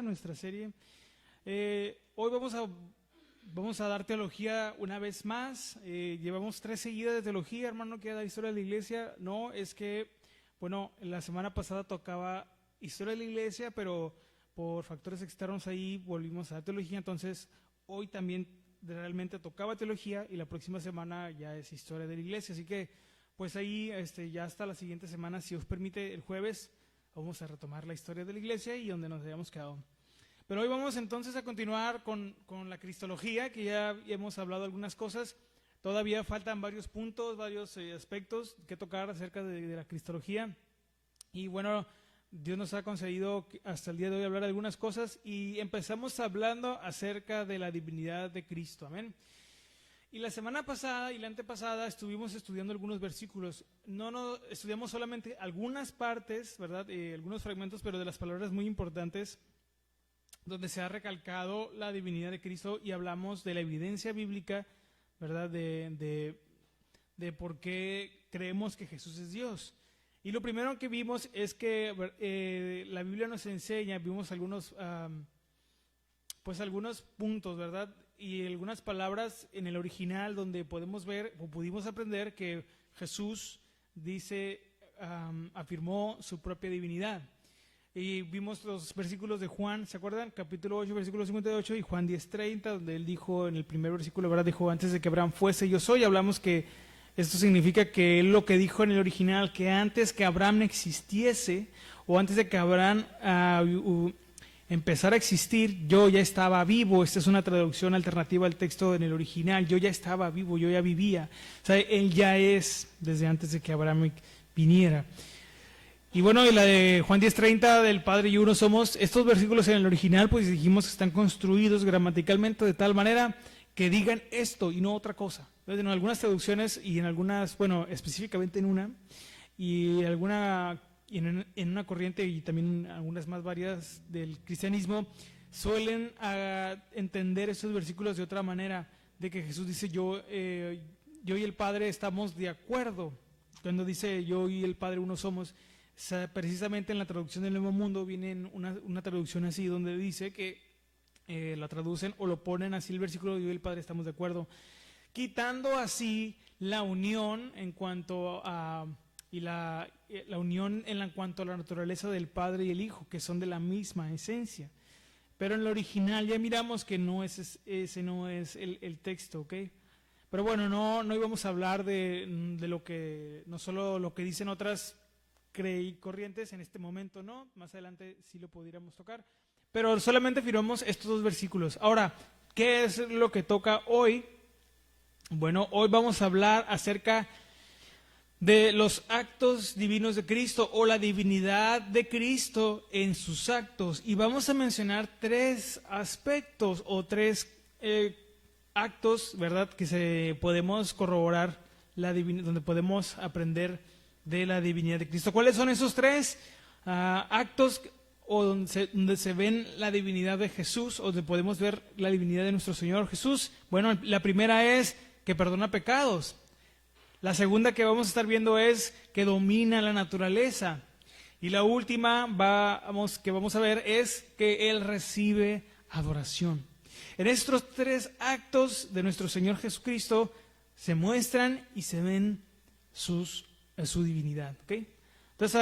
nuestra serie. Hoy vamos a dar teología una vez más. Llevamos 3 seguidas de teología, hermano, que da historia de la iglesia. No, es que, bueno, la semana pasada tocaba historia de la iglesia, pero por factores externos ahí volvimos a dar teología. Entonces, hoy también realmente tocaba teología y la próxima semana ya es historia de la iglesia. Así que, pues ahí ya hasta la siguiente semana, si os permite, el jueves vamos a retomar la historia de la iglesia y donde nos habíamos quedado. Pero hoy vamos entonces a continuar con la cristología, que ya hemos hablado algunas cosas. Todavía faltan varios puntos, varios aspectos que tocar acerca de la cristología. Y bueno, Dios nos ha concedido hasta el día de hoy hablar de algunas cosas y empezamos hablando acerca de la divinidad de Cristo. Amén. Y la semana pasada y la antepasada estuvimos estudiando algunos versículos. No estudiamos solamente algunas partes, ¿verdad? Algunos fragmentos, pero de las palabras muy importantes, donde se ha recalcado la divinidad de Cristo y hablamos de la evidencia bíblica, ¿verdad? De por qué creemos que Jesús es Dios. Y lo primero que vimos es que la Biblia nos enseña, vimos algunos puntos, ¿verdad? Y algunas palabras en el original donde podemos ver o pudimos aprender que Jesús afirmó su propia divinidad. Y vimos los versículos de Juan, ¿se acuerdan? Capítulo 8, versículo 58 y Juan 10:30, donde él dijo en el primer versículo, ¿verdad? Dijo, antes de que Abraham fuese, yo soy. Hablamos que esto significa que él lo que dijo en el original, que antes que Abraham existiese, o antes de que Abraham empezara a existir, yo ya estaba vivo. Esta es una traducción alternativa al texto en el original. Yo ya estaba vivo, yo ya vivía. O sea, él ya es desde antes de que Abraham viniera. Y bueno, y la de Juan 10:30, del Padre y uno somos, estos versículos en el original, pues dijimos que están construidos gramaticalmente de tal manera que digan esto y no otra cosa. Entonces, en algunas traducciones y en algunas, bueno, específicamente en una, y en una corriente y también algunas más varias del cristianismo, suelen entender estos versículos de otra manera, de que Jesús dice, yo y el Padre estamos de acuerdo. Cuando dice yo y el Padre uno somos, precisamente en la traducción del Nuevo Mundo viene una traducción así, donde dice que la traducen o lo ponen así el versículo, yo y el Padre estamos de acuerdo, quitando así la unión en cuanto a la unión en cuanto a la naturaleza del Padre y el Hijo, que son de la misma esencia. Pero en el original ya miramos que ese no es el texto, ¿ok? Pero bueno, no íbamos a hablar de lo que, no solo lo que dicen otras corrientes en este momento, no, más adelante sí lo pudiéramos tocar, pero solamente firmamos estos 2 versículos. Ahora, ¿qué es lo que toca hoy? Bueno, hoy vamos a hablar acerca de los actos divinos de Cristo o la divinidad de Cristo en sus actos, y vamos a mencionar 3 aspectos o 3 actos, ¿verdad?, que podemos corroborar donde podemos aprender de la divinidad de Cristo. ¿Cuáles son esos 3 actos donde se ven la divinidad de Jesús, o donde podemos ver la divinidad de nuestro Señor Jesús? Bueno, la primera es que perdona pecados. La segunda que vamos a estar viendo es que domina la naturaleza. Y la última que vamos a ver es que Él recibe adoración. En estos 3 actos de nuestro Señor Jesucristo se muestran y se ven su divinidad, ¿ok? Entonces,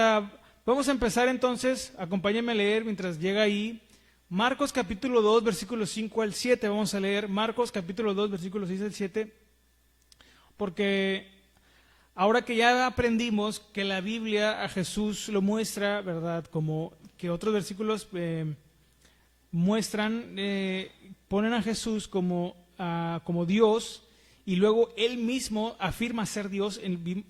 vamos a empezar entonces, acompáñenme a leer mientras llega ahí, Marcos capítulo 2, versículos 5 al 7, vamos a leer Marcos capítulo 2, versículos 6 al 7, porque ahora que ya aprendimos que la Biblia a Jesús lo muestra, ¿verdad?, como que otros versículos ponen a Jesús como Dios, y luego Él mismo afirma ser Dios,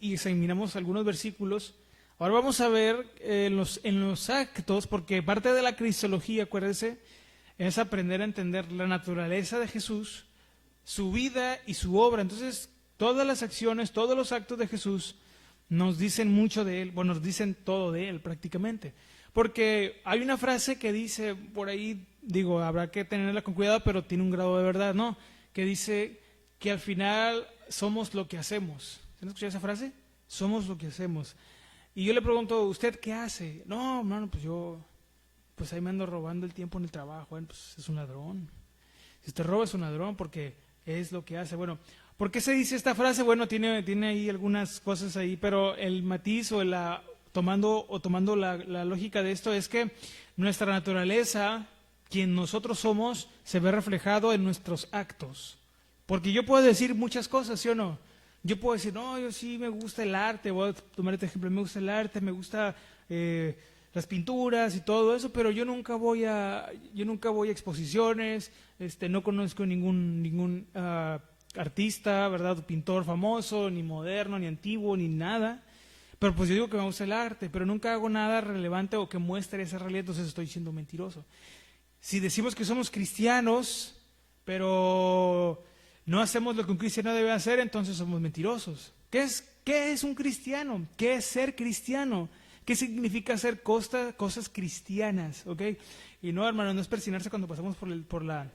y examinamos algunos versículos. Ahora vamos a ver en los actos, porque parte de la cristología, acuérdense, es aprender a entender la naturaleza de Jesús, su vida y su obra. Entonces, todas las acciones, todos los actos de Jesús nos dicen mucho de Él, bueno, nos dicen todo de Él prácticamente. Porque hay una frase que dice, por ahí, digo, habrá que tenerla con cuidado, pero tiene un grado de verdad, ¿no? Que dice que al final somos lo que hacemos. ¿Han escuchado esa frase? Somos lo que hacemos. Y yo le pregunto, ¿usted qué hace? No, pues yo pues ahí me ando robando el tiempo en el trabajo. Bueno, pues es un ladrón. Si usted roba es un ladrón porque es lo que hace. Bueno, ¿por qué se dice esta frase? Bueno, tiene ahí algunas cosas ahí, pero el matiz o tomando la lógica de esto es que nuestra naturaleza, quien nosotros somos, se ve reflejado en nuestros actos. Porque yo puedo decir muchas cosas, ¿sí o no? Yo puedo decir, no, yo sí me gusta el arte, voy a tomar este ejemplo, me gusta el arte, me gusta las pinturas y todo eso, pero yo nunca voy a exposiciones, no conozco ningún artista, ¿verdad? Pintor famoso, ni moderno, ni antiguo, ni nada. Pero pues yo digo que me gusta el arte, pero nunca hago nada relevante o que muestre esa realidad, entonces estoy siendo mentiroso. Si decimos que somos cristianos, pero no hacemos lo que un cristiano debe hacer, entonces somos mentirosos. ¿Qué es un cristiano? ¿Qué es ser cristiano? ¿Qué significa hacer cosas cristianas? ¿Okay? Y no, hermano, no es persinarse cuando pasamos por la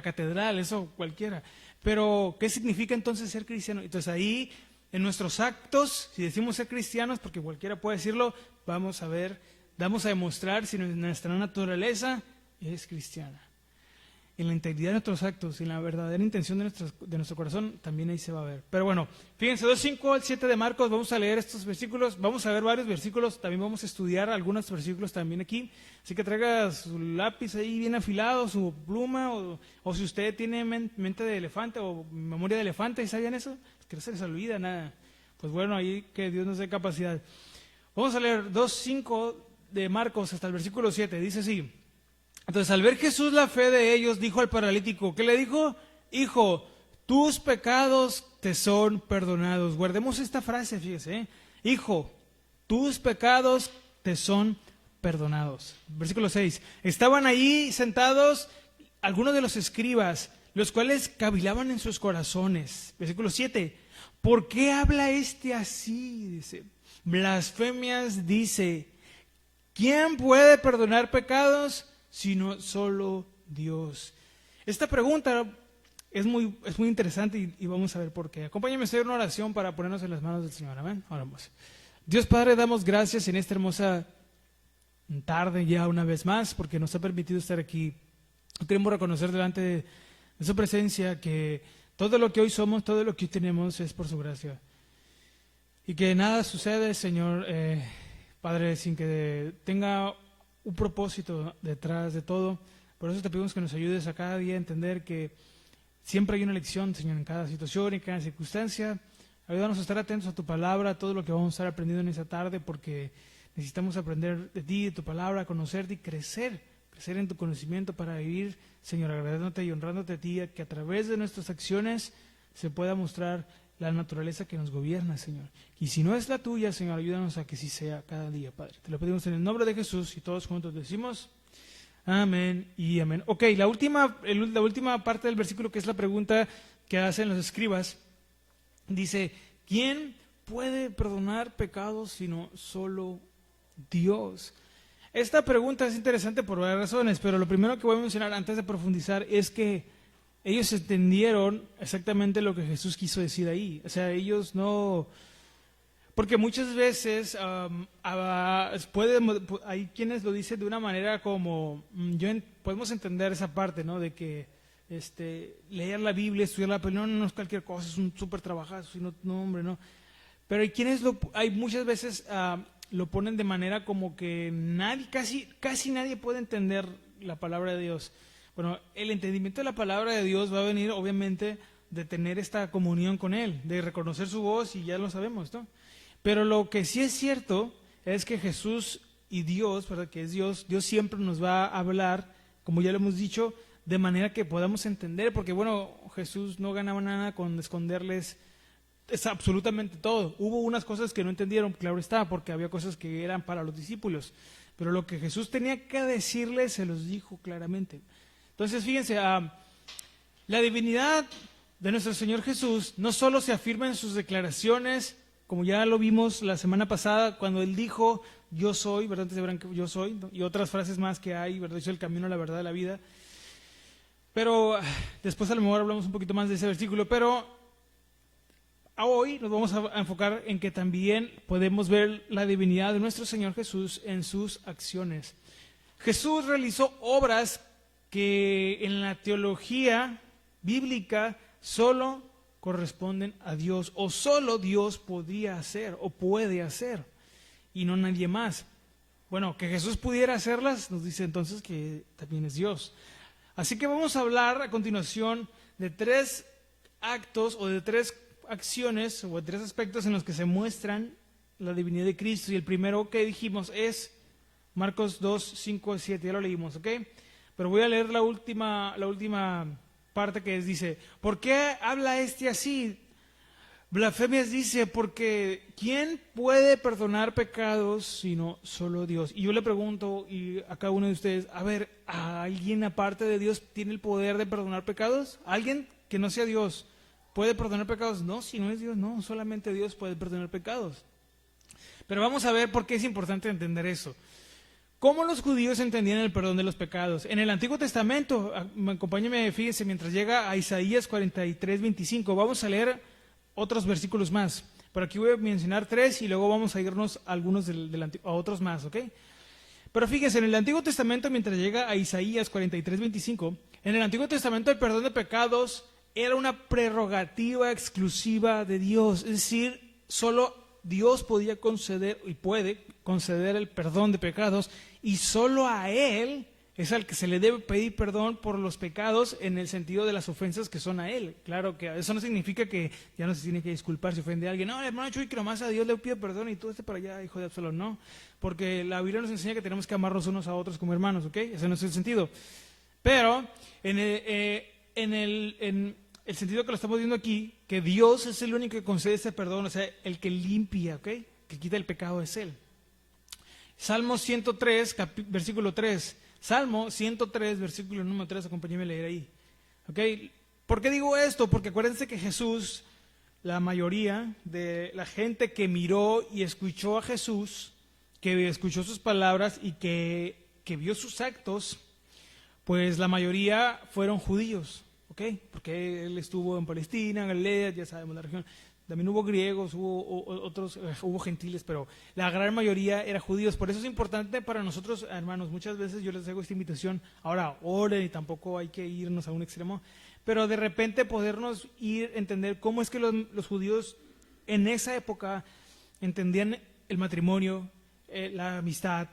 catedral, eso cualquiera. Pero, ¿qué significa entonces ser cristiano? Entonces ahí, en nuestros actos, si decimos ser cristianos, porque cualquiera puede decirlo, vamos a demostrar si nuestra naturaleza es cristiana. En la integridad de nuestros actos, en la verdadera intención de nuestro corazón, también ahí se va a ver. Pero bueno, fíjense, 2:5 al 7 de Marcos, vamos a leer estos versículos, vamos a ver varios versículos, también vamos a estudiar algunos versículos también aquí, así que traiga su lápiz ahí bien afilado, su pluma, o si usted tiene mente de elefante o memoria de elefante, ¿sabían eso? Es que no se les olvida nada. Pues bueno, ahí que Dios nos dé capacidad. Vamos a leer 2:5 de Marcos hasta el versículo 7, dice así. Entonces, al ver Jesús la fe de ellos, dijo al paralítico, ¿qué le dijo? Hijo, tus pecados te son perdonados. Guardemos esta frase, fíjese, ¿eh? Hijo, tus pecados te son perdonados. Versículo 6. Estaban allí sentados algunos de los escribas, los cuales cavilaban en sus corazones. Versículo 7. ¿Por qué habla este así? Dice, blasfemias dice, ¿quién puede perdonar pecados? Sino solo Dios. Esta pregunta es muy interesante y vamos a ver por qué. Acompáñame a hacer una oración para ponernos en las manos del Señor. Amén. Oramos. Dios Padre, damos gracias en esta hermosa tarde ya una vez más porque nos ha permitido estar aquí. Queremos reconocer delante de su presencia que todo lo que hoy somos, todo lo que hoy tenemos es por su gracia. Y que nada sucede, Señor, Padre, sin que tenga un propósito detrás de todo. Por eso te pedimos que nos ayudes a cada día a entender que siempre hay una lección, Señor, en cada situación, en cada circunstancia. Ayúdanos a estar atentos a tu palabra, a todo lo que vamos a estar aprendiendo en esta tarde, porque necesitamos aprender de ti, de tu palabra, conocerte y crecer en tu conocimiento para vivir, Señor, agradándote y honrándote a ti, que a través de nuestras acciones se pueda mostrar la naturaleza que nos gobierna, Señor. Y si no es la tuya, Señor, ayúdanos a que sí sea cada día, Padre. Te lo pedimos en el nombre de Jesús y todos juntos decimos amén y amén. Ok, la última parte del versículo, que es la pregunta que hacen los escribas, dice, ¿quién puede perdonar pecados sino solo Dios? Esta pregunta es interesante por varias razones, pero lo primero que voy a mencionar antes de profundizar es que ellos entendieron exactamente lo que Jesús quiso decir ahí. O sea, ellos no... Porque muchas veces hay quienes lo dicen de una manera como... podemos entender esa parte, ¿no? De que leer la Biblia, estudiar la Biblia, no es cualquier cosa, es un súper trabajazo, sino, no, hombre, no. Pero hay muchas veces lo ponen de manera como que casi nadie puede entender la palabra de Dios. Bueno, el entendimiento de la palabra de Dios va a venir, obviamente, de tener esta comunión con Él, de reconocer su voz, y ya lo sabemos, ¿no? Pero lo que sí es cierto es que Jesús y Dios, ¿verdad? Que es Dios siempre nos va a hablar, como ya lo hemos dicho, de manera que podamos entender, porque bueno, Jesús no ganaba nada con esconderles absolutamente todo. Hubo unas cosas que no entendieron, claro está, porque había cosas que eran para los discípulos, pero lo que Jesús tenía que decirles se los dijo claramente. Entonces, fíjense, la divinidad de nuestro Señor Jesús no solo se afirma en sus declaraciones, como ya lo vimos la semana pasada, cuando Él dijo, yo soy, ¿verdad? Antes verán que yo soy, ¿no? Y otras frases más que hay, ¿verdad? Yo soy el camino, la verdad, la vida. Pero después a lo mejor hablamos un poquito más de ese versículo, pero hoy nos vamos a enfocar en que también podemos ver la divinidad de nuestro Señor Jesús en sus acciones. Jesús realizó obras que en la teología bíblica solo corresponden a Dios, o solo Dios podría hacer o puede hacer, y no nadie más. Bueno, que Jesús pudiera hacerlas nos dice entonces que también es Dios. Así que vamos a hablar a continuación de 3 actos o de 3 acciones o de 3 aspectos en los que se muestran la divinidad de Cristo. Y el primero que dijimos es Marcos 2, 5, 7, ya lo leímos, ¿ok? Pero voy a leer la última parte que dice, ¿por qué habla este así? Blasfemias dice, porque ¿quién puede perdonar pecados sino solo Dios? Y yo le pregunto a cada uno de ustedes, a ver, ¿a alguien aparte de Dios tiene el poder de perdonar pecados? ¿Alguien que no sea Dios puede perdonar pecados? No, si no es Dios, no, solamente Dios puede perdonar pecados. Pero vamos a ver por qué es importante entender eso. ¿Cómo los judíos entendían el perdón de los pecados? En el Antiguo Testamento, acompáñenme, fíjense, mientras llega a Isaías 43, 25, vamos a leer otros versículos más. Por aquí voy a mencionar 3 y luego vamos a irnos a a otros más, ¿ok? Pero fíjense, en el Antiguo Testamento, mientras llega a Isaías 43, 25, en el Antiguo Testamento el perdón de pecados era una prerrogativa exclusiva de Dios, es decir, solo Dios podía conceder y puede conceder el perdón de pecados, y solo a Él es al que se le debe pedir perdón por los pecados en el sentido de las ofensas que son a Él. Claro que eso no significa que ya no se tiene que disculpar si ofende a alguien. No, hermano Chuy, que nomás a Dios le pido perdón y tú para allá, hijo de Absalón. No, porque la Biblia nos enseña que tenemos que amarnos unos a otros como hermanos, ¿ok? Ese no es el sentido. Pero en el sentido que lo estamos viendo aquí, que Dios es el único que concede ese perdón, o sea, el que limpia, ¿ok? Que quita el pecado es Él. Salmo 103, versículo 3. Salmo 103, versículo número 3, acompáñenme a leer ahí. ¿Ok? ¿Por qué digo esto? Porque acuérdense que Jesús, la mayoría de la gente que miró y escuchó a Jesús, que escuchó sus palabras y que vio sus actos, pues la mayoría fueron judíos, ¿ok? Porque Él estuvo en Palestina, en Galilea, ya sabemos la región. También hubo griegos, hubo otros, hubo gentiles, pero la gran mayoría era judíos. Por eso es importante para nosotros, hermanos, muchas veces yo les hago esta invitación, ahora oren y tampoco hay que irnos a un extremo, pero de repente podernos entender cómo es que los judíos en esa época entendían el matrimonio, la amistad,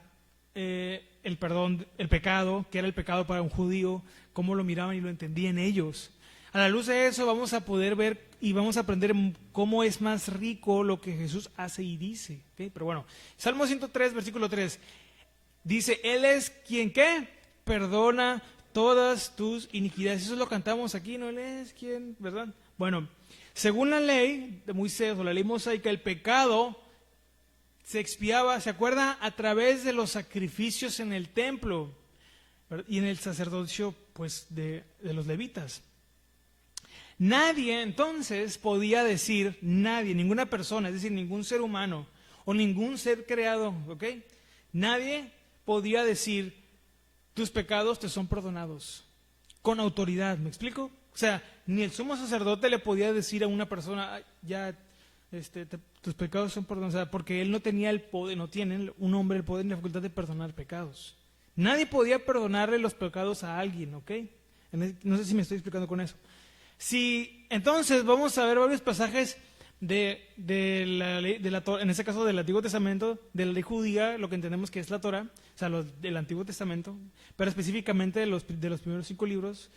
el perdón, el pecado, que era el pecado para un judío, cómo lo miraban y lo entendían ellos. A la luz de eso vamos a poder ver y vamos a aprender cómo es más rico lo que Jesús hace y dice, ¿okay? Pero bueno, Salmo 103, versículo 3, dice, Él es quien, ¿qué? Perdona todas tus iniquidades. Eso lo cantamos aquí, ¿no? Él es quien, ¿verdad? Bueno, según la ley de Moisés o la ley mosaica, el pecado se expiaba, ¿se acuerda? A través de los sacrificios en el templo, ¿verdad? Y en el sacerdocio, pues, de los levitas. Nadie entonces podía decir, ninguna persona, es decir, ningún ser humano o ningún ser creado, ¿ok? Nadie podía decir, tus pecados te son perdonados, con autoridad, ¿me explico? O sea, ni el sumo sacerdote le podía decir a una persona, ya, tus pecados son perdonados, o sea, porque él no tenía el poder, no tiene un hombre el poder ni la facultad de perdonar pecados. Nadie podía perdonarle los pecados a alguien, ¿ok? No sé si me estoy explicando con eso. Sí, entonces vamos a ver varios pasajes de la ley, en este caso del Antiguo Testamento, de la ley judía, lo que entendemos que es la Torah, o sea, del Antiguo Testamento, pero específicamente de los primeros 5 libros,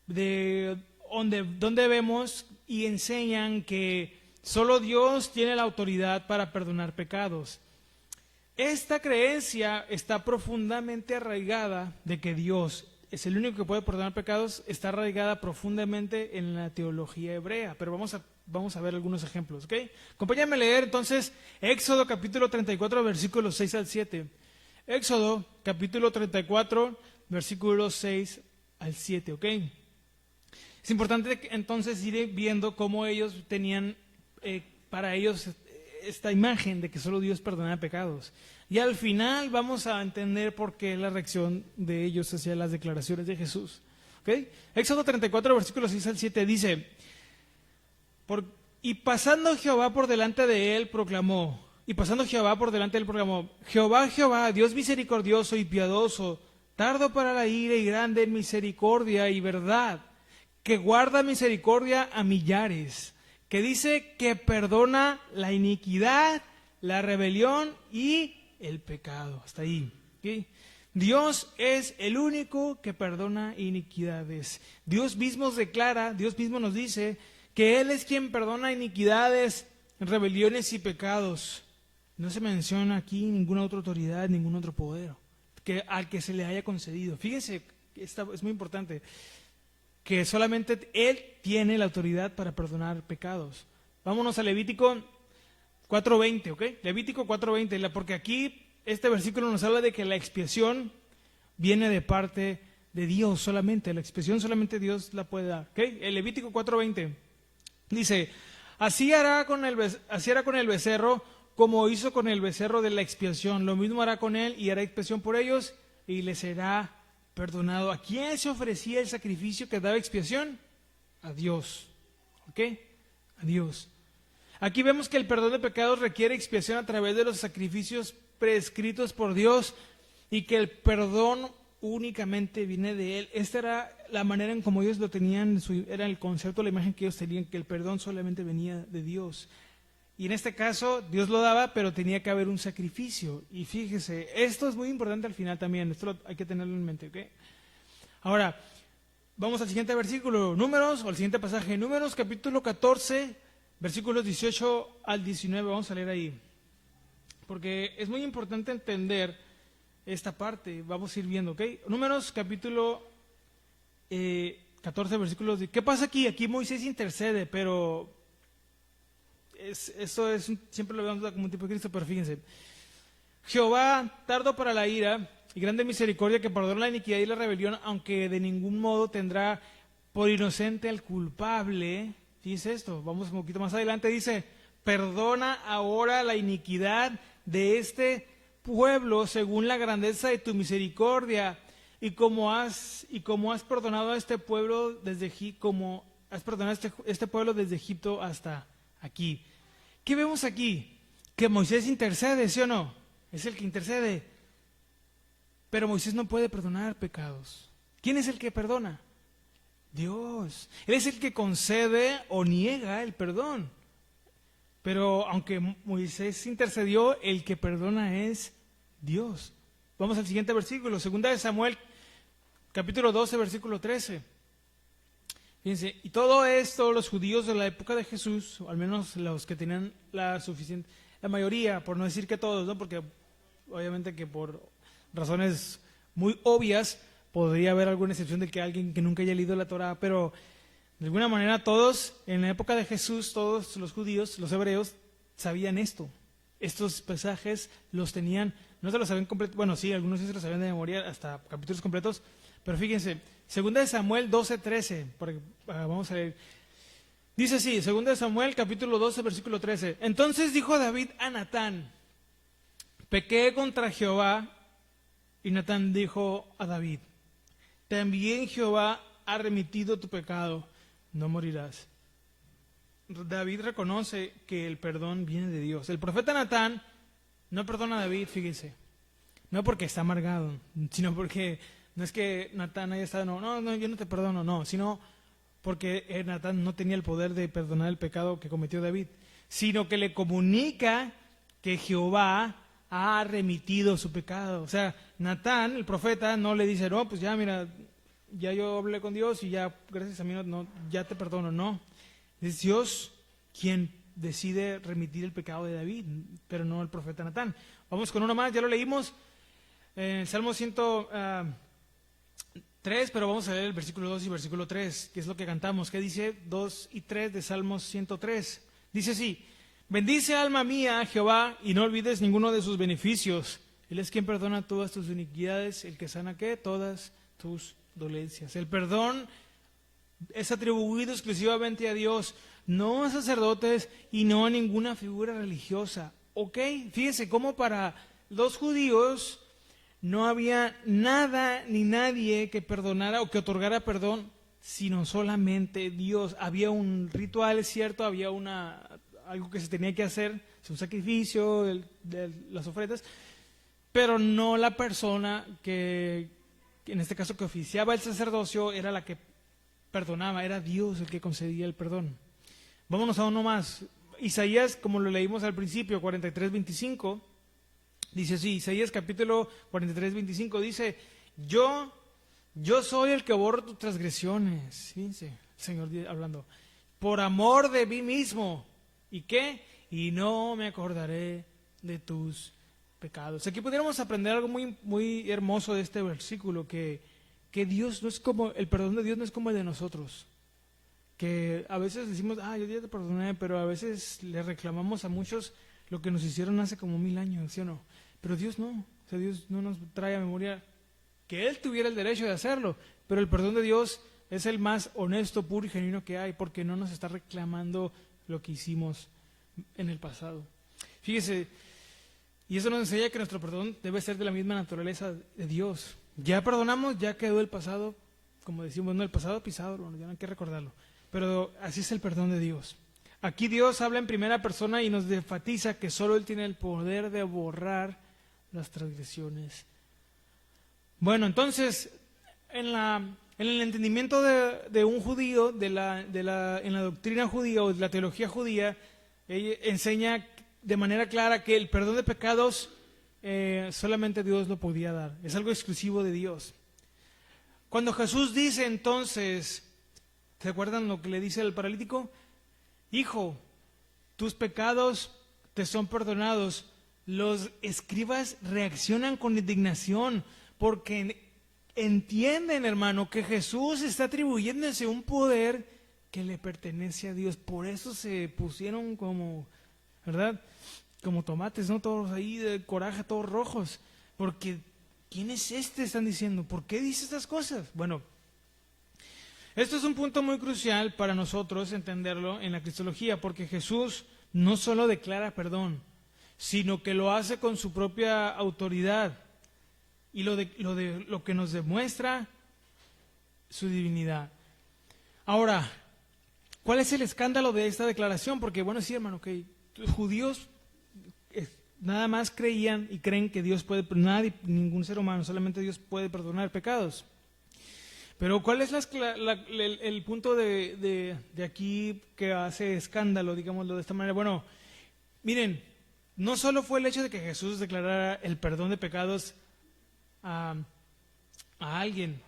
donde vemos y enseñan que solo Dios tiene la autoridad para perdonar pecados. Esta creencia está profundamente arraigada de que Dios es el único que puede perdonar pecados, está arraigada profundamente en la teología hebrea, pero vamos a ver algunos ejemplos, ¿ok? Acompáñame a leer entonces Éxodo capítulo 34, versículos 6 al 7. Éxodo capítulo 34, versículos 6 al 7, ¿ok? Es importante entonces ir viendo cómo ellos tenían para ellos esta imagen de que solo Dios perdona pecados. Y al final vamos a entender por qué la reacción de ellos hacia las declaraciones de Jesús. ¿Okay? Éxodo 34, versículos 6 al 7 dice, y pasando Jehová por delante de él, proclamó, Y pasando Jehová por delante del proclamó: Jehová, Jehová, Dios misericordioso y piadoso, tardo para la ira y grande en misericordia y verdad, que guarda misericordia a millares, que dice que perdona la iniquidad, la rebelión y el pecado. Hasta ahí. ¿Okay? Dios es el único que perdona iniquidades. Dios mismo declara, Dios mismo nos dice que Él es quien perdona iniquidades, rebeliones y pecados. No se menciona aquí ninguna otra autoridad, ningún otro poder al que se le haya concedido. Fíjense, es muy importante, que solamente Él tiene la autoridad para perdonar pecados. Vámonos a Levítico 4:20, ¿ok? Levítico 4:20, porque aquí este versículo nos habla de que la expiación viene de parte de Dios solamente. La expiación solamente Dios la puede dar, ¿ok? El Levítico 4:20 dice: así hará con el becerro como hizo con el becerro de la expiación. Lo mismo hará con él y hará expiación por ellos y les será perdonado. ¿A quién se ofrecía el sacrificio que daba expiación? A Dios. ¿Ok? A Dios. Aquí vemos que el perdón de pecados requiere expiación a través de los sacrificios prescritos por Dios y que el perdón únicamente viene de Él. Esta era la manera en como ellos lo tenían, era el concepto, la imagen que ellos tenían, que el perdón solamente venía de Dios. Y en este caso, Dios lo daba, pero tenía que haber un sacrificio. Y fíjese, esto es muy importante al final también, esto hay que tenerlo en mente, ¿ok? Ahora, vamos al siguiente versículo, Números, o al siguiente pasaje, Números capítulo 14, versículos 18 al 19, vamos a leer ahí. Porque es muy importante entender esta parte, vamos a ir viendo, ¿ok? Números capítulo 14, versículos. ¿Qué pasa aquí? Aquí Moisés intercede, pero siempre lo vemos como un tipo de Cristo, pero fíjense. Jehová, tardo para la ira y grande misericordia, que perdona la iniquidad y la rebelión, aunque de ningún modo tendrá por inocente al culpable. Fíjense esto, vamos un poquito más adelante, dice: perdona ahora la iniquidad de este pueblo según la grandeza de tu misericordia, y como has perdonado a este pueblo como has perdonado a este pueblo desde Egipto hasta aquí. ¿Qué vemos aquí? Que Moisés intercede, ¿sí o no? Es el que intercede. Pero Moisés no puede perdonar pecados. ¿Quién es el que perdona? Dios. Él es el que concede o niega el perdón. Pero aunque Moisés intercedió, el que perdona es Dios. Vamos al siguiente versículo, 2 de Samuel, capítulo 12, versículo 13. Fíjense, y todo esto los judíos de la época de Jesús, o al menos los que tenían la mayoría, por no decir que todos, ¿no? Porque obviamente que por razones muy obvias podría haber alguna excepción de que alguien que nunca haya leído la Torá, pero de alguna manera todos, en la época de Jesús, todos los judíos, los hebreos, sabían esto. Estos pasajes los tenían, no se los sabían completos, bueno sí, algunos sí se los sabían de memoria, hasta capítulos completos, pero fíjense, 2 de Samuel 12:13, vamos a leer. Dice así, 2 de Samuel capítulo 12, versículo 13. Entonces dijo David a Natán: pequé contra Jehová. Y Natán dijo a David: también Jehová ha remitido tu pecado, no morirás. David reconoce que el perdón viene de Dios. El profeta Natán no perdona a David, fíjense, no porque está amargado, sino porque no es que Natán haya estado, no, yo no te perdono, no, sino porque Natán no tenía el poder de perdonar el pecado que cometió David, sino que le comunica que Jehová ha remitido su pecado. O sea, Natán, el profeta, no le dice: no, pues ya, mira, ya yo hablé con Dios y ya, gracias a mí, ya te perdono. No, es Dios quien decide remitir el pecado de David, pero no el profeta Natán. Vamos con uno más, ya lo leímos, en Salmo 103, pero vamos a leer el versículo 2 y versículo 3, que es lo que cantamos. ¿Qué dice 2 y 3 de Salmo 103? Dice así: bendice alma mía a Jehová y no olvides ninguno de sus beneficios. Él es quien perdona todas tus iniquidades, el que sana ¿qué? Todas tus dolencias. El perdón es atribuido exclusivamente a Dios, no a sacerdotes y no a ninguna figura religiosa. ¿Ok? Fíjese cómo para los judíos no había nada ni nadie que perdonara o que otorgara perdón, sino solamente Dios. Había un ritual, es cierto, había algo que se tenía que hacer, un sacrificio, las ofrendas, pero no la persona que en este caso que oficiaba el sacerdocio era la que perdonaba, era Dios el que concedía el perdón. Vámonos a uno más. Isaías, como lo leímos al principio, 43:25, dice así, Isaías capítulo 43:25 dice, yo soy el que borro tus transgresiones. Fíjense, el Señor hablando, por amor de mí mismo. ¿Y qué? Y no me acordaré de tus pecados. Aquí pudiéramos aprender algo muy, muy hermoso de este versículo, que Dios no es como, el perdón de Dios no es como el de nosotros. Que a veces decimos, yo ya te perdoné, pero a veces le reclamamos a muchos lo que nos hicieron hace como 1000 años, ¿sí o no? Pero Dios no, o sea, Dios no nos trae a memoria que Él tuviera el derecho de hacerlo, pero el perdón de Dios es el más honesto, puro y genuino que hay, porque no nos está reclamando lo que hicimos en el pasado. Fíjese, y eso nos enseña que nuestro perdón debe ser de la misma naturaleza de Dios. Ya perdonamos, ya quedó el pasado, como decimos, no, el pasado pisado, bueno, ya no hay que recordarlo. Pero así es el perdón de Dios. Aquí Dios habla en primera persona y nos enfatiza que solo Él tiene el poder de borrar las transgresiones. Bueno, entonces, en el entendimiento de un judío, en la doctrina judía o de la teología judía, ella enseña de manera clara que el perdón de pecados solamente Dios lo podía dar. Es algo exclusivo de Dios. Cuando Jesús dice entonces, ¿se acuerdan lo que le dice al paralítico? Hijo, tus pecados te son perdonados. Los escribas reaccionan con indignación porque entienden, hermano, que Jesús está atribuyéndose un poder que le pertenece a Dios. Por eso se pusieron como, ¿verdad? Como tomates, ¿no? Todos ahí de coraje, todos rojos. Porque, ¿quién es este? Están diciendo. ¿Por qué dice estas cosas? Bueno, esto es un punto muy crucial para nosotros entenderlo en la cristología, porque Jesús no solo declara perdón, sino que lo hace con su propia autoridad y lo que nos demuestra su divinidad. Ahora, ¿cuál es el escándalo de esta declaración? Porque, bueno, sí, hermano, que los judíos nada más creían y creen que Dios puede, nadie, ningún ser humano, solamente Dios puede perdonar pecados. Pero ¿cuál es el punto de aquí que hace escándalo, digámoslo de esta manera? Bueno, miren, no solo fue el hecho de que Jesús declarara el perdón de pecados a alguien,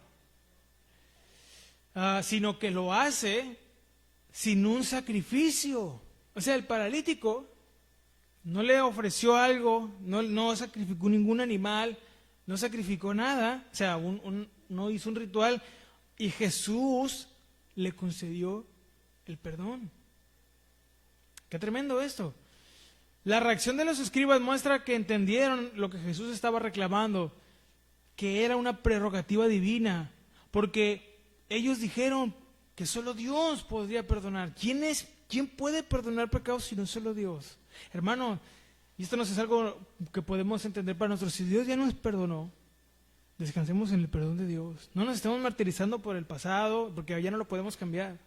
sino que lo hace sin un sacrificio. O sea, el paralítico no le ofreció algo, no sacrificó ningún animal, no sacrificó nada, o sea, no hizo un ritual, y Jesús le concedió el perdón. Qué tremendo esto. La reacción de los escribas muestra que entendieron lo que Jesús estaba reclamando, que era una prerrogativa divina, porque ellos dijeron que solo Dios podría perdonar. ¿Quién puede perdonar pecados si no solo Dios? Hermano, y esto no es algo que podemos entender para nosotros. Si Dios ya nos perdonó, descansemos en el perdón de Dios. No nos estemos martirizando por el pasado, porque ya no lo podemos cambiar.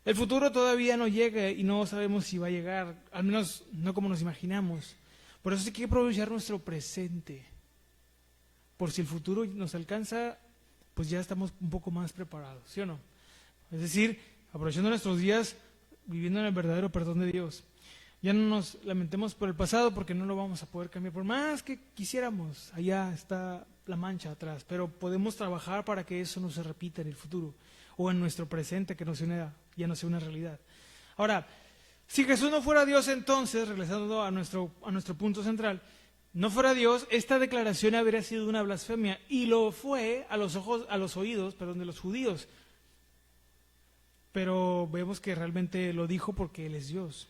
El futuro todavía no llega y no sabemos si va a llegar, al menos no como nos imaginamos. Por eso hay que aprovechar nuestro presente. Por si el futuro nos alcanza, pues ya estamos un poco más preparados, ¿sí o no? Es decir, aprovechando nuestros días, viviendo en el verdadero perdón de Dios. Ya no nos lamentemos por el pasado porque no lo vamos a poder cambiar, por más que quisiéramos. Allá está la mancha atrás, pero podemos trabajar para que eso no se repita en el futuro o en nuestro presente, que ya no sea una realidad. Ahora, si Jesús no fuera Dios, entonces, regresando a nuestro punto central, no fuera Dios, esta declaración habría sido una blasfemia, y lo fue a los oídos de los judíos. Pero vemos que realmente lo dijo porque Él es Dios.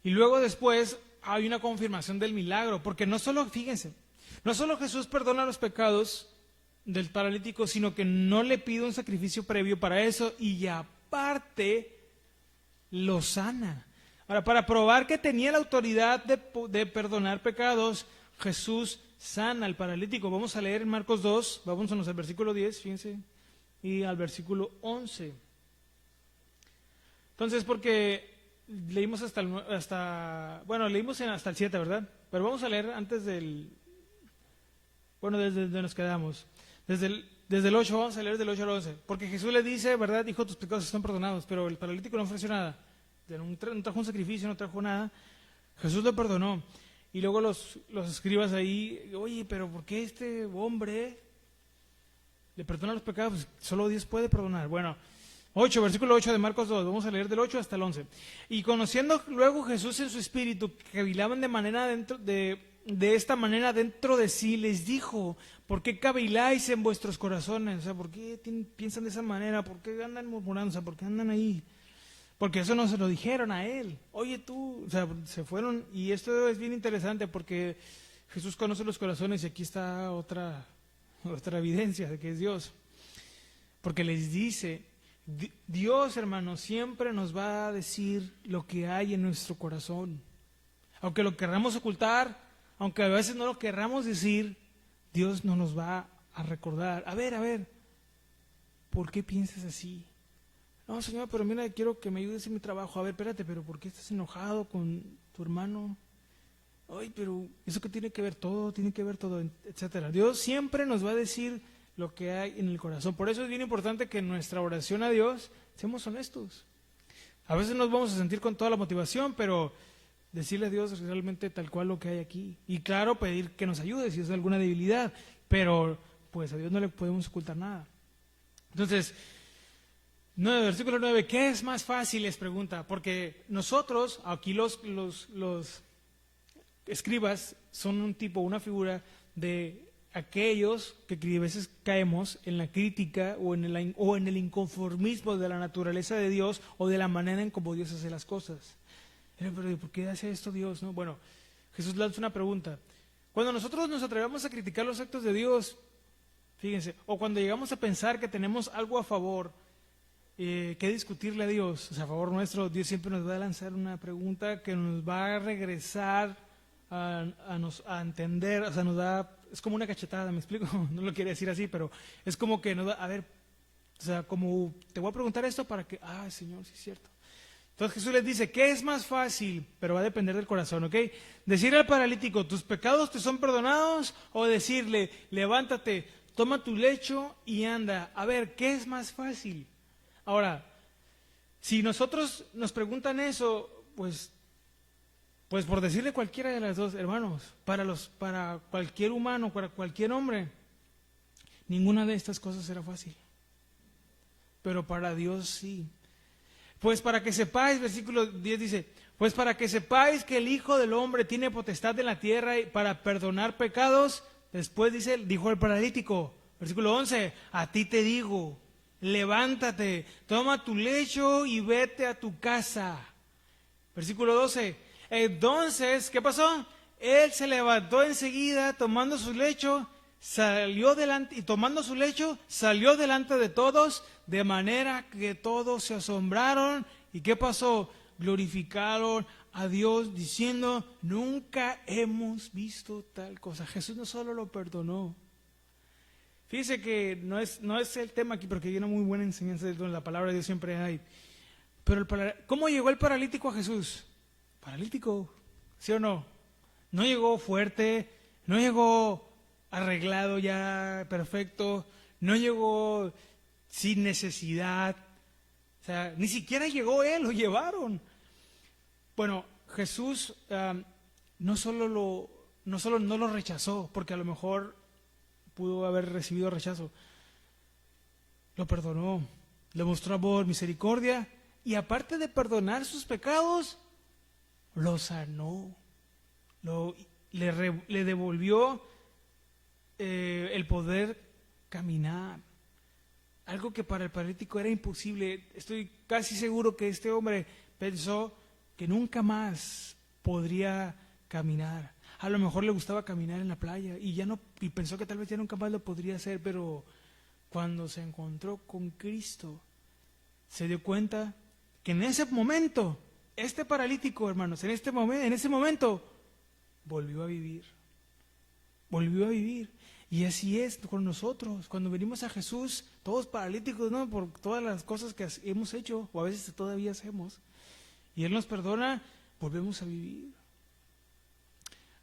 Y luego después hay una confirmación del milagro, porque no solo Jesús perdona los pecados del paralítico, sino que no le pide un sacrificio previo para eso, y aparte lo sana. Ahora, para probar que tenía la autoridad de perdonar pecados, Jesús sana al paralítico. Vamos a leer en Marcos 2, vámonos al versículo 10, fíjense, y al versículo 11. Entonces, porque leímos leímos hasta el 7, ¿verdad? Pero vamos a leer antes desde donde nos quedamos. Desde el 8, vamos a leer del 8 al 11. Porque Jesús le dice, ¿verdad? Dijo, tus pecados están perdonados, pero el paralítico no ofreció nada. No trajo un sacrificio, no trajo nada. Jesús lo perdonó. Y luego los escribas ahí, oye, pero ¿por qué este hombre le perdona los pecados? Pues solo Dios puede perdonar. Bueno, versículo 8 de Marcos 2, vamos a leer del 8 hasta el 11. Y conociendo luego Jesús en su espíritu, que cavilaban de esta manera dentro de sí, les dijo, ¿por qué caviláis en vuestros corazones? O sea, ¿por qué piensan de esa manera? ¿Por qué andan murmurando? O sea, ¿por qué andan ahí? Porque eso no se lo dijeron a él. Oye tú, o sea, se fueron. Y esto es bien interesante porque Jesús conoce los corazones y aquí está otra evidencia de que es Dios. Porque les dice, Dios, hermanos, siempre nos va a decir lo que hay en nuestro corazón. Aunque lo querramos ocultar, aunque a veces no lo querramos decir, Dios no nos va a recordar. A ver, ¿por qué piensas así? No, Señor, pero mira, quiero que me ayudes en mi trabajo. A ver, espérate, pero ¿por qué estás enojado con tu hermano? Ay, pero eso que tiene que ver todo, etcétera. Dios siempre nos va a decir lo que hay en el corazón. Por eso es bien importante que en nuestra oración a Dios seamos honestos. A veces nos vamos a sentir con toda la motivación, pero decirle a Dios realmente tal cual lo que hay aquí. Y claro, pedir que nos ayude si es alguna debilidad, pero pues a Dios no le podemos ocultar nada. Entonces, versículo 9, ¿qué es más fácil? Les pregunta, porque nosotros, aquí los escribas son una figura de aquellos que a veces caemos en la crítica o en el inconformismo de la naturaleza de Dios o de la manera en cómo Dios hace las cosas. Pero ¿por qué hace esto Dios? ¿No? Bueno, Jesús lanza una pregunta. Cuando nosotros nos atrevemos a criticar los actos de Dios, fíjense, o cuando llegamos a pensar que tenemos algo a favor, que discutirle a Dios, o sea, a favor nuestro, Dios siempre nos va a lanzar una pregunta que nos va a regresar a entender, o sea, es como una cachetada, ¿me explico? No lo quería decir así, pero es como que nos da, a ver, o sea, como te voy a preguntar esto para que, Señor, sí es cierto. Entonces Jesús les dice, ¿qué es más fácil? Pero va a depender del corazón, ¿ok? Decirle al paralítico, ¿tus pecados te son perdonados? O decirle, levántate, toma tu lecho y anda. A ver, ¿qué es más fácil? Ahora, si nosotros nos preguntan eso, pues por decirle cualquiera de las dos, hermanos, para cualquier humano, para cualquier hombre, ninguna de estas cosas será fácil. Pero para Dios sí. Pues para que sepáis, versículo 10 dice, pues para que sepáis que el Hijo del Hombre tiene potestad en la tierra para perdonar pecados, después dijo el paralítico, versículo 11, a ti te digo, levántate, toma tu lecho y vete a tu casa. Versículo 12, entonces, ¿qué pasó? Él se levantó enseguida, tomando su lecho, salió delante de todos, de manera que todos se asombraron. ¿Y qué pasó? Glorificaron a Dios diciendo, nunca hemos visto tal cosa. Jesús no solo lo perdonó. Fíjese que no es el tema aquí, porque hay una muy buena enseñanza de la palabra de Dios siempre hay. Pero ¿cómo llegó el paralítico a Jesús? Paralítico, ¿sí o no? No llegó fuerte, no llegó arreglado ya, perfecto, no llegó sin necesidad, o sea, ni siquiera llegó él, lo llevaron. Bueno, Jesús no solo no lo rechazó, porque a lo mejor pudo haber recibido rechazo, lo perdonó, le mostró amor, misericordia, y aparte de perdonar sus pecados, lo sanó, le devolvió el poder caminar, algo que para el paralítico era imposible. Estoy casi seguro que este hombre pensó que nunca más podría caminar. A lo mejor le gustaba caminar en la playa y pensó que tal vez ya nunca más lo podría hacer, pero cuando se encontró con Cristo, se dio cuenta que en ese momento, este paralítico, hermanos, en ese momento, volvió a vivir. Volvió a vivir. Y así es con nosotros. Cuando venimos a Jesús, todos paralíticos, ¿no? Por todas las cosas que hemos hecho, o a veces todavía hacemos. y Él nos perdona, volvemos a vivir.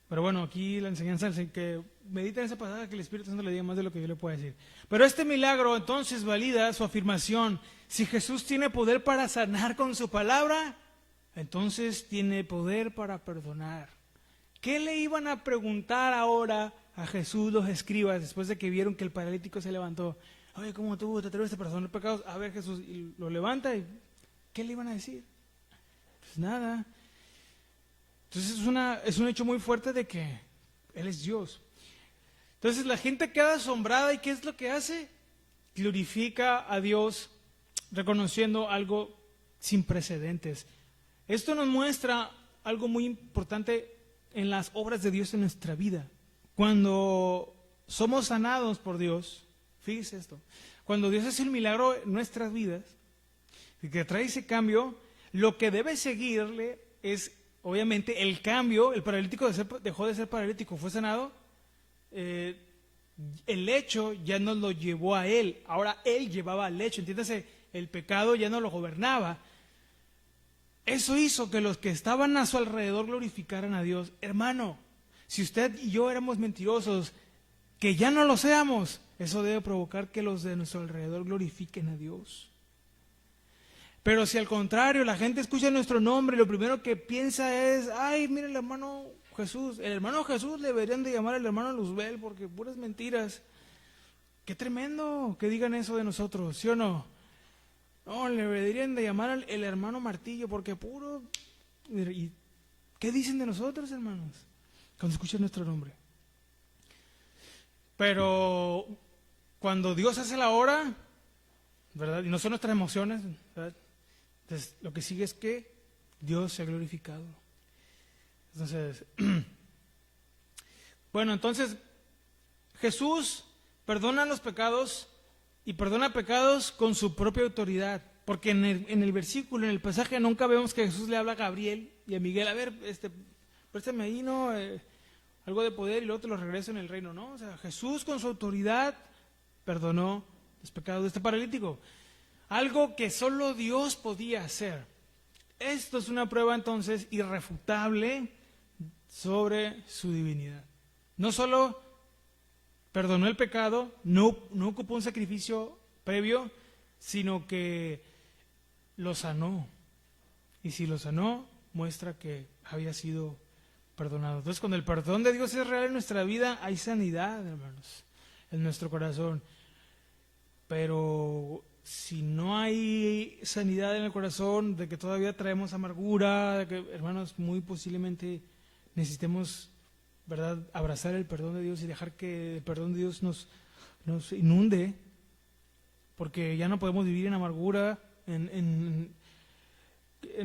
Pero bueno, aquí la enseñanza es que medita en esa pasada, que el Espíritu Santo le diga más de lo que yo le pueda decir. Pero este milagro entonces valida su afirmación. Si Jesús tiene poder para sanar con su palabra, entonces tiene poder para perdonar. ¿Qué le iban a preguntar ahora a Jesús los escribas después de que vieron que el paralítico se levantó? Oye, ¿cómo tú te atreves a perdonar pecados? A ver, Jesús, y lo levanta, y ¿qué le iban a decir? Pues nada. Entonces es un hecho muy fuerte de que Él es Dios. Entonces la gente queda asombrada, y ¿qué es lo que hace? Glorifica a Dios reconociendo algo sin precedentes. Esto nos muestra algo muy importante en las obras de Dios en nuestra vida. Cuando somos sanados por Dios, fíjese esto, cuando Dios hace un milagro en nuestras vidas y que trae ese cambio, lo que debe seguirle es obviamente el cambio. El paralítico dejó de ser paralítico, fue sanado. El hecho ya no lo llevó a él, ahora él llevaba al hecho. Entiéndase, el pecado ya no lo gobernaba. Eso hizo que los que estaban a su alrededor glorificaran a Dios. Hermano, si usted y yo éramos mentirosos, que ya no lo seamos, eso debe provocar que los de nuestro alrededor glorifiquen a Dios. Pero si al contrario la gente escucha nuestro nombre, lo primero que piensa es: ay, mira el hermano Jesús. El hermano Jesús le deberían de llamar el hermano Luzbel, porque puras mentiras. Qué tremendo que digan eso de nosotros, ¿sí o no? No, le deberían de llamar el hermano Martillo, porque puro... ¿Y qué dicen de nosotros, hermanos, cuando escuchan nuestro nombre? Pero cuando Dios hace la obra, ¿verdad? Y no son nuestras emociones, ¿verdad? Entonces, lo que sigue es que Dios se ha glorificado. Entonces, bueno, entonces Jesús perdona los pecados, y perdona pecados con su propia autoridad, porque en el versículo, en el pasaje, nunca vemos que Jesús le habla a Gabriel y a Miguel: a ver, préstame ahí, ¿no? Algo de poder, y luego te lo regreso en el reino, ¿no? O sea, Jesús con su autoridad perdonó los pecados de este paralítico. Algo que solo Dios podía hacer. Esto es una prueba entonces irrefutable sobre su divinidad. No solo perdonó el pecado, no ocupó un sacrificio previo, sino que lo sanó. Y si lo sanó, muestra que había sido perdonado. Entonces, cuando el perdón de Dios es real en nuestra vida, hay sanidad, hermanos, en nuestro corazón. Pero si no hay sanidad en el corazón, de que todavía traemos amargura, de que, hermanos, muy posiblemente necesitemos, ¿verdad?, abrazar el perdón de Dios y dejar que el perdón de Dios nos inunde, porque ya no podemos vivir en amargura, en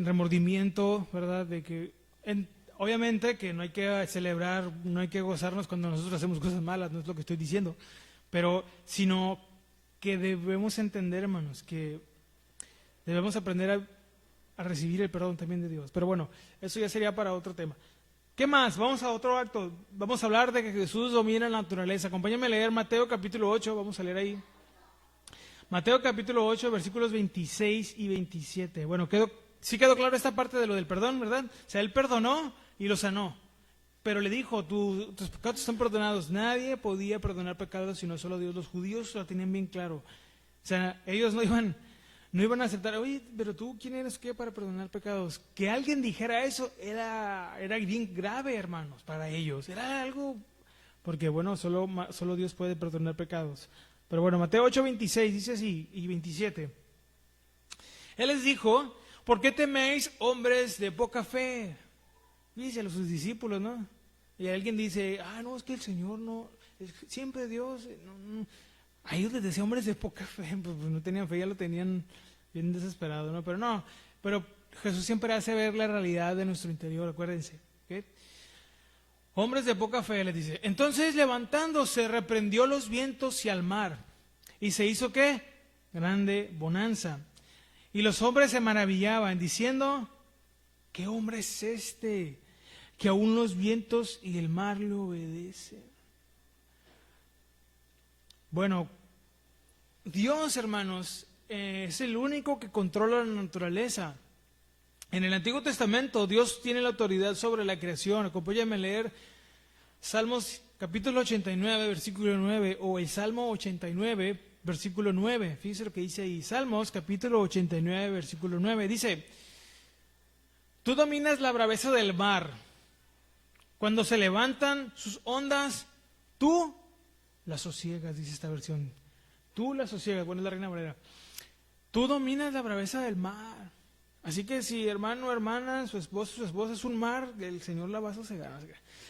remordimiento, ¿verdad? De que obviamente que no hay que celebrar, no hay que gozarnos cuando nosotros hacemos cosas malas, no es lo que estoy diciendo, pero sino que debemos entender, hermanos, que debemos aprender a recibir el perdón también de Dios. Pero bueno, eso ya sería para otro tema. ¿Qué más? Vamos a otro acto. Vamos a hablar de que Jesús domina la naturaleza. Acompáñame a leer Mateo capítulo 8, vamos a leer ahí. Mateo capítulo 8, versículos 26 y 27. Bueno, sí quedó claro esta parte de lo del perdón, ¿verdad? O sea, Él perdonó y lo sanó. Pero le dijo: tus pecados están perdonados. Nadie podía perdonar pecados sino solo Dios. Los judíos lo tenían bien claro. O sea, ellos no iban a aceptar: oye, pero tú, ¿quién eres qué para perdonar pecados? Que alguien dijera eso era bien grave, hermanos, para ellos. Era algo, porque bueno, solo Dios puede perdonar pecados. Pero bueno, Mateo 8, 26 dice así, y 27. Él les dijo: ¿por qué teméis, hombres de poca fe? Dice a sus discípulos, ¿no? Y alguien dice: no, es que el Señor no, siempre Dios, no. A ellos les decía hombres de poca fe, pues no tenían fe, ya lo tenían bien desesperado, ¿no? Pero Jesús siempre hace ver la realidad de nuestro interior, acuérdense, ¿okay? Hombres de poca fe, les dice. Entonces, levantándose, reprendió los vientos y al mar, y se hizo, ¿qué? Grande bonanza. Y los hombres se maravillaban, diciendo: ¿qué hombre es este, que aún los vientos y el mar le obedecen? Bueno, Dios, hermanos, es el único que controla la naturaleza. En el Antiguo Testamento Dios tiene la autoridad sobre la creación. Acompáñame a leer Salmos capítulo 89, versículo 9, o el Salmo 89, versículo 9. Fíjese lo que dice ahí. Salmos capítulo 89, versículo 9. Dice: tú dominas la braveza del mar. Cuando se levantan sus ondas, tú las sosiegas, dice esta versión. Tú las sosiegas, bueno, es la Reina Valera. Tú dominas la braveza del mar. Así que si hermano o hermana, su esposa es un mar, el Señor la va a sosegar.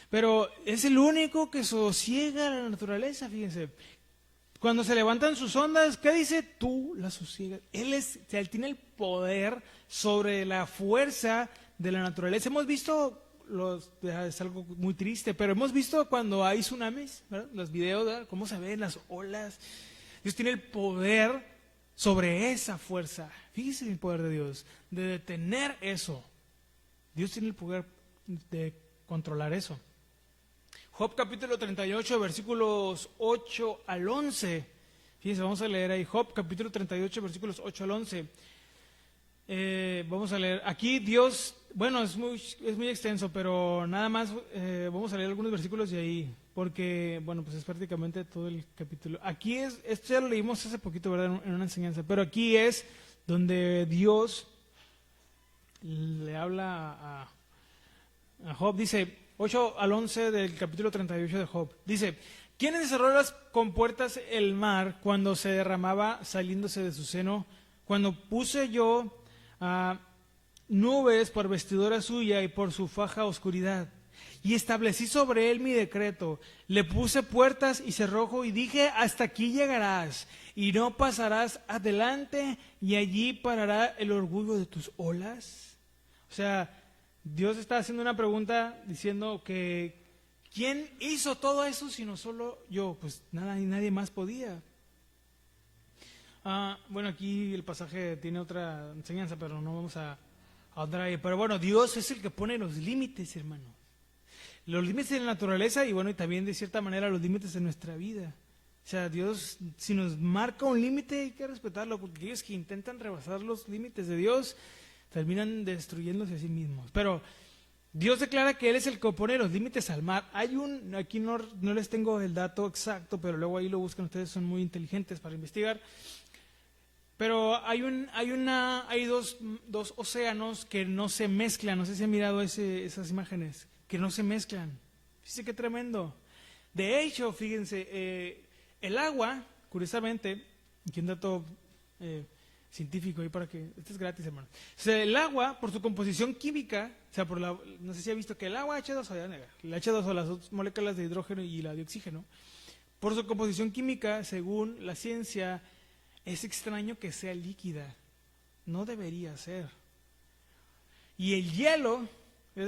Pero es el único que sosiega la naturaleza, fíjense. Cuando se levantan sus ondas, ¿qué dice? Tú las sosiegas. Él tiene el poder sobre la fuerza de la naturaleza. Hemos visto, es algo muy triste, pero hemos visto cuando hay tsunamis, ¿verdad? Los videos, ¿verdad? Cómo se ven las olas. Dios tiene el poder sobre esa fuerza. Fíjese el poder de Dios, de detener eso. Dios tiene el poder de controlar eso. Job capítulo 38, versículos 8 al 11. Fíjense, vamos a leer ahí. Job capítulo 38, versículos 8 al 11. Vamos a leer. Aquí Dios, bueno, es muy extenso, pero nada más vamos a leer algunos versículos de ahí, porque, bueno, pues es prácticamente todo el capítulo. Aquí esto ya lo leímos hace poquito, ¿verdad? En una enseñanza, pero aquí es donde Dios le habla a Job. Dice, 8 al 11 del capítulo 38 de Job. Dice: ¿quién encerró las compuertas el mar cuando se derramaba saliéndose de su seno? Cuando puse yo nubes por vestidura suya y por su faja oscuridad. Y establecí sobre él mi decreto. Le puse puertas y cerrojo y dije: hasta aquí llegarás y no pasarás adelante, y allí parará el orgullo de tus olas. O sea, Dios está haciendo una pregunta diciendo que ¿quién hizo todo eso sino solo yo? Pues nada y nadie más podía. Bueno, aquí el pasaje tiene otra enseñanza, pero no vamos a ahondar ahí. Pero bueno, Dios es el que pone los límites, hermano. Los límites de la naturaleza y bueno, y también de cierta manera los límites de nuestra vida. O sea, Dios, si nos marca un límite, hay que respetarlo, porque aquellos que intentan rebasar los límites de Dios terminan destruyéndose a sí mismos. Pero Dios declara que Él es el que pone los límites al mar. Aquí no les tengo el dato exacto, pero luego ahí lo buscan, ustedes son muy inteligentes para investigar. Pero hay dos océanos que no se mezclan. No sé si han mirado esas imágenes, que no se mezclan. Fíjense qué tremendo. De hecho, fíjense, el agua, curiosamente, aquí un dato científico ahí para que, esto es gratis, hermano. O sea, el agua, por su composición química, o sea, no sé si ha visto que el agua H2O, el H2O, las dos moléculas de hidrógeno y la de oxígeno, por su composición química, según la ciencia, es extraño que sea líquida. No debería ser. Y el hielo,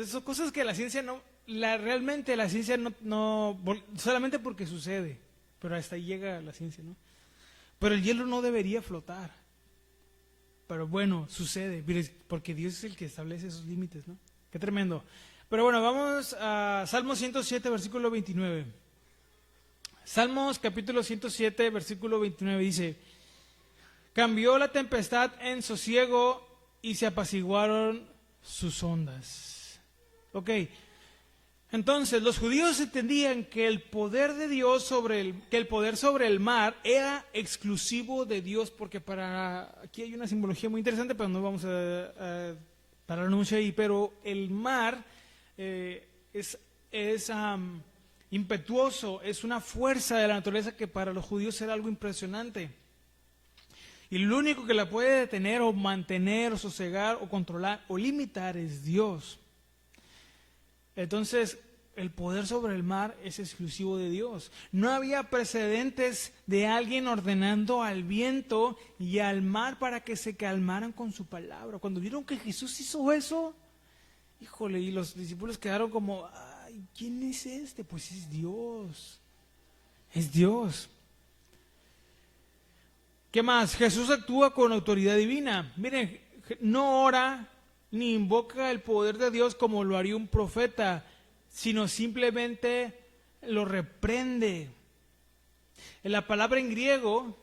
son cosas que la ciencia realmente la ciencia no, solamente porque sucede, pero hasta ahí llega la ciencia, ¿no? Pero el hielo no debería flotar. Pero bueno, sucede, porque Dios es el que establece esos límites, ¿no? Qué tremendo. Pero bueno, vamos a Salmo 107, versículo 29. Salmos capítulo 107, versículo 29 dice: cambió la tempestad en sosiego y se apaciguaron sus ondas. Ok, entonces los judíos entendían que el poder de Dios que el poder sobre el mar era exclusivo de Dios, porque aquí hay una simbología muy interesante, pero no vamos a pararnos mucho ahí, pero el mar es impetuoso, es una fuerza de la naturaleza que para los judíos era algo impresionante. Y lo único que la puede detener o mantener o sosegar o controlar o limitar es Dios. Entonces, el poder sobre el mar es exclusivo de Dios. No había precedentes de alguien ordenando al viento y al mar para que se calmaran con su palabra. Cuando vieron que Jesús hizo eso, híjole, y los discípulos quedaron como, ay, ¿quién es este? Pues es Dios. Es Dios. ¿Qué más? Jesús actúa con autoridad divina. Miren, no ora ni invoca el poder de Dios como lo haría un profeta, sino simplemente lo reprende. La palabra en griego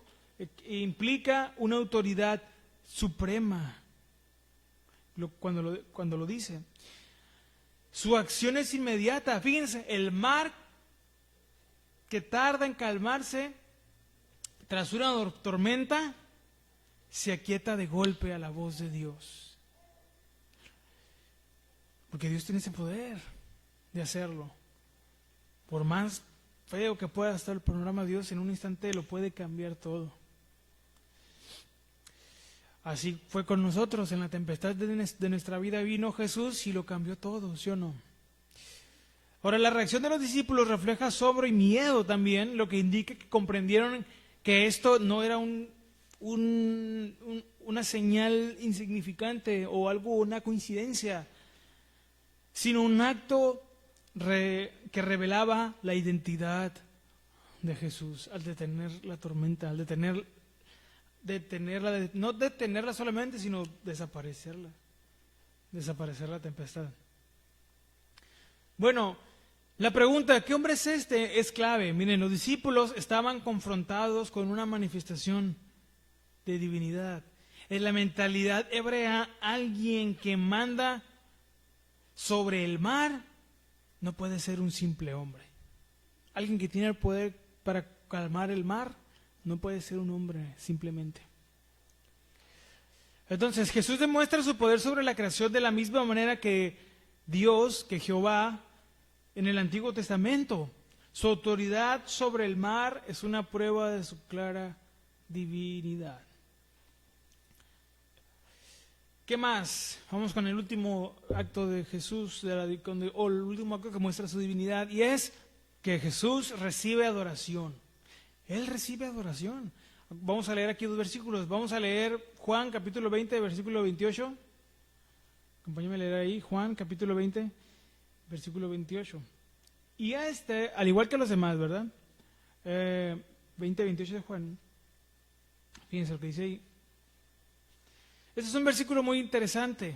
implica una autoridad suprema. cuando lo dice. Su acción es inmediata. Fíjense, el mar que tarda en calmarse tras una tormenta se aquieta de golpe a la voz de Dios. Porque Dios tiene ese poder de hacerlo. Por más feo que pueda estar el panorama, Dios en un instante lo puede cambiar todo. Así fue con nosotros, en la tempestad de nuestra vida vino Jesús y lo cambió todo, ¿sí o no? Ahora, la reacción de los discípulos refleja asombro y miedo también, lo que indica que comprendieron que esto no era una señal insignificante o una coincidencia, sino un acto que revelaba la identidad de Jesús al detener la tormenta, al detenerla, no detenerla solamente, sino desaparecer la tempestad. Bueno, la pregunta, ¿qué hombre es este?, es clave. Miren, los discípulos estaban confrontados con una manifestación de divinidad. En la mentalidad hebrea, alguien que manda sobre el mar no puede ser un simple hombre. Alguien que tiene el poder para calmar el mar no puede ser un hombre simplemente. Entonces, Jesús demuestra su poder sobre la creación de la misma manera que Dios, que Jehová, en el Antiguo Testamento. Su autoridad sobre el mar es una prueba de su clara divinidad. ¿Qué más? Vamos con el último acto de Jesús, o el último acto que muestra su divinidad, y es que Jesús recibe adoración. Él recibe adoración. Vamos a leer aquí 2 versículos. Vamos a leer Juan capítulo 20, versículo 28. Acompáñame a leer ahí, Juan capítulo 20, versículo 28. Y al igual que los demás, ¿verdad? 20, 28 de Juan. Fíjense lo que dice ahí. Este es un versículo muy interesante.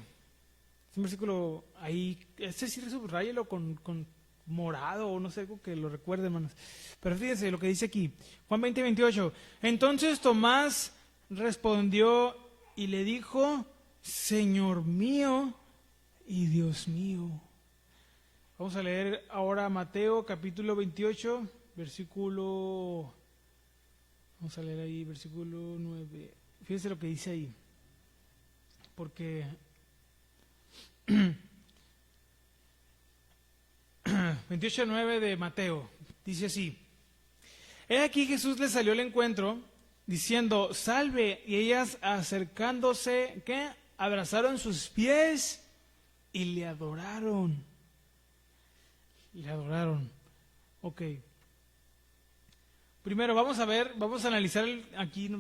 Es un versículo ahí, sí subrayelo con morado o no sé, algo que lo recuerde, hermanos. Pero fíjense lo que dice aquí, Juan 20, 28. Entonces Tomás respondió y le dijo, Señor mío y Dios mío. Vamos a leer ahora Mateo capítulo 28, versículo, vamos a leer ahí, versículo 9. Fíjense lo que dice ahí. Porque 28:9 de Mateo dice así: He aquí Jesús les salió al encuentro diciendo, salve, y ellas acercándose, ¿qué? Abrazaron sus pies y le adoraron. Le adoraron. Ok. Primero vamos a analizar aquí,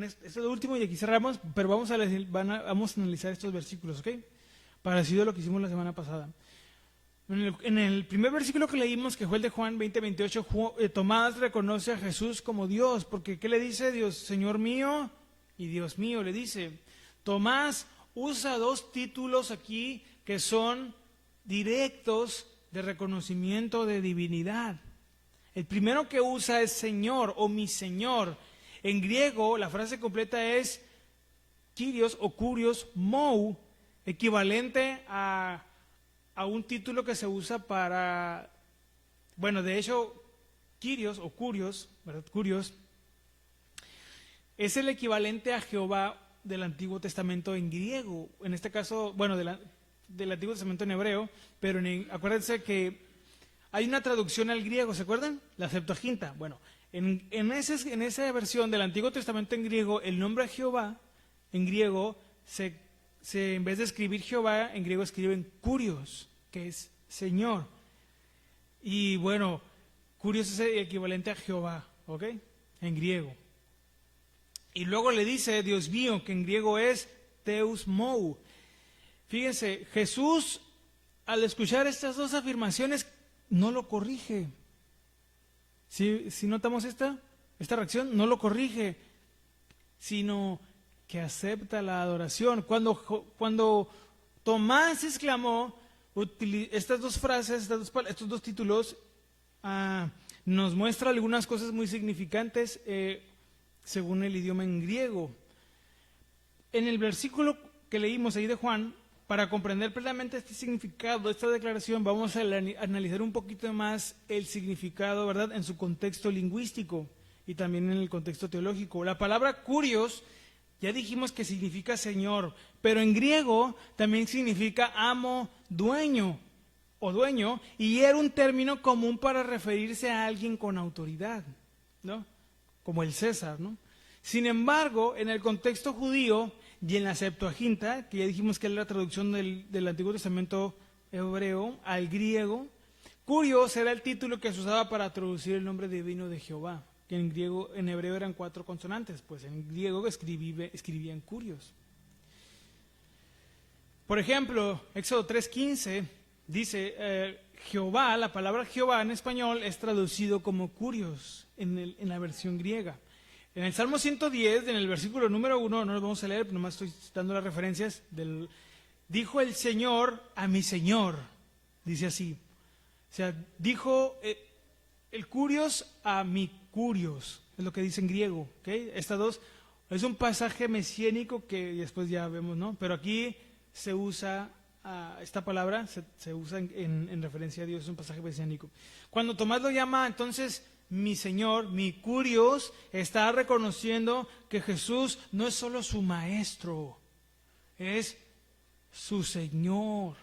este es lo último y aquí cerramos, pero vamos a analizar estos versículos, ¿ok? Parecido a lo que hicimos la semana pasada. En el primer versículo que leímos, que fue el de Juan 20, 28, Tomás reconoce a Jesús como Dios, porque ¿qué le dice Dios? Señor mío y Dios mío, le dice. Tomás usa 2 títulos aquí que son directos de reconocimiento de divinidad. El primero que usa es Señor o mi Señor. En griego la frase completa es Kyrios o Kurios Mou, equivalente a un título que se usa para, bueno, de hecho, Kyrios o Kurios, ¿verdad? Kurios, es el equivalente a Jehová del Antiguo Testamento en griego, en este caso, bueno, del Antiguo Testamento en hebreo, pero acuérdense que hay una traducción al griego, ¿se acuerdan? La Septuaginta. Bueno, en esa versión del Antiguo Testamento en griego, el nombre Jehová, en griego, en vez de escribir Jehová, en griego escriben Kurios, que es Señor. Y bueno, Kurios es el equivalente a Jehová, ¿ok? En griego. Y luego le dice Dios mío, que en griego es Theos Mou. Fíjense, Jesús, al escuchar estas 2 afirmaciones, no lo corrige. ¿Sí notamos esta reacción? No lo corrige, sino que acepta la adoración. Cuando Tomás exclamó, estas 2 frases, estos 2 títulos, nos muestra algunas cosas muy significantes según el idioma en griego. En el versículo que leímos ahí de Juan para comprender plenamente este significado, esta declaración, vamos a analizar un poquito más el significado, ¿verdad?, en su contexto lingüístico y también en el contexto teológico. La palabra kurios, ya dijimos que significa señor, pero en griego también significa amo, dueño o dueño, y era un término común para referirse a alguien con autoridad, ¿no?, como el César, ¿no? Sin embargo, en el contexto judío y en la Septuaginta, que ya dijimos que es la traducción del Antiguo Testamento hebreo al griego, kurios era el título que se usaba para traducir el nombre divino de Jehová, que en hebreo eran 4 consonantes, pues en griego escribían kurios. Por ejemplo, Éxodo 3:15 dice, Jehová, la palabra Jehová en español es traducido como kurios en la versión griega. En el Salmo 110, en el versículo número 1, no lo vamos a leer, pero nomás estoy citando las referencias, dijo el Señor a mi Señor, dice así. O sea, dijo el kurios a mi kurios, es lo que dice en griego, ¿okay? Estas dos, es un pasaje mesiánico que después ya vemos, ¿no? Pero aquí se usa, esta palabra se usa en referencia a Dios, es un pasaje mesiánico. Cuando Tomás lo llama, entonces, mi Señor, mi kurios, está reconociendo que Jesús no es solo su maestro, es su Señor.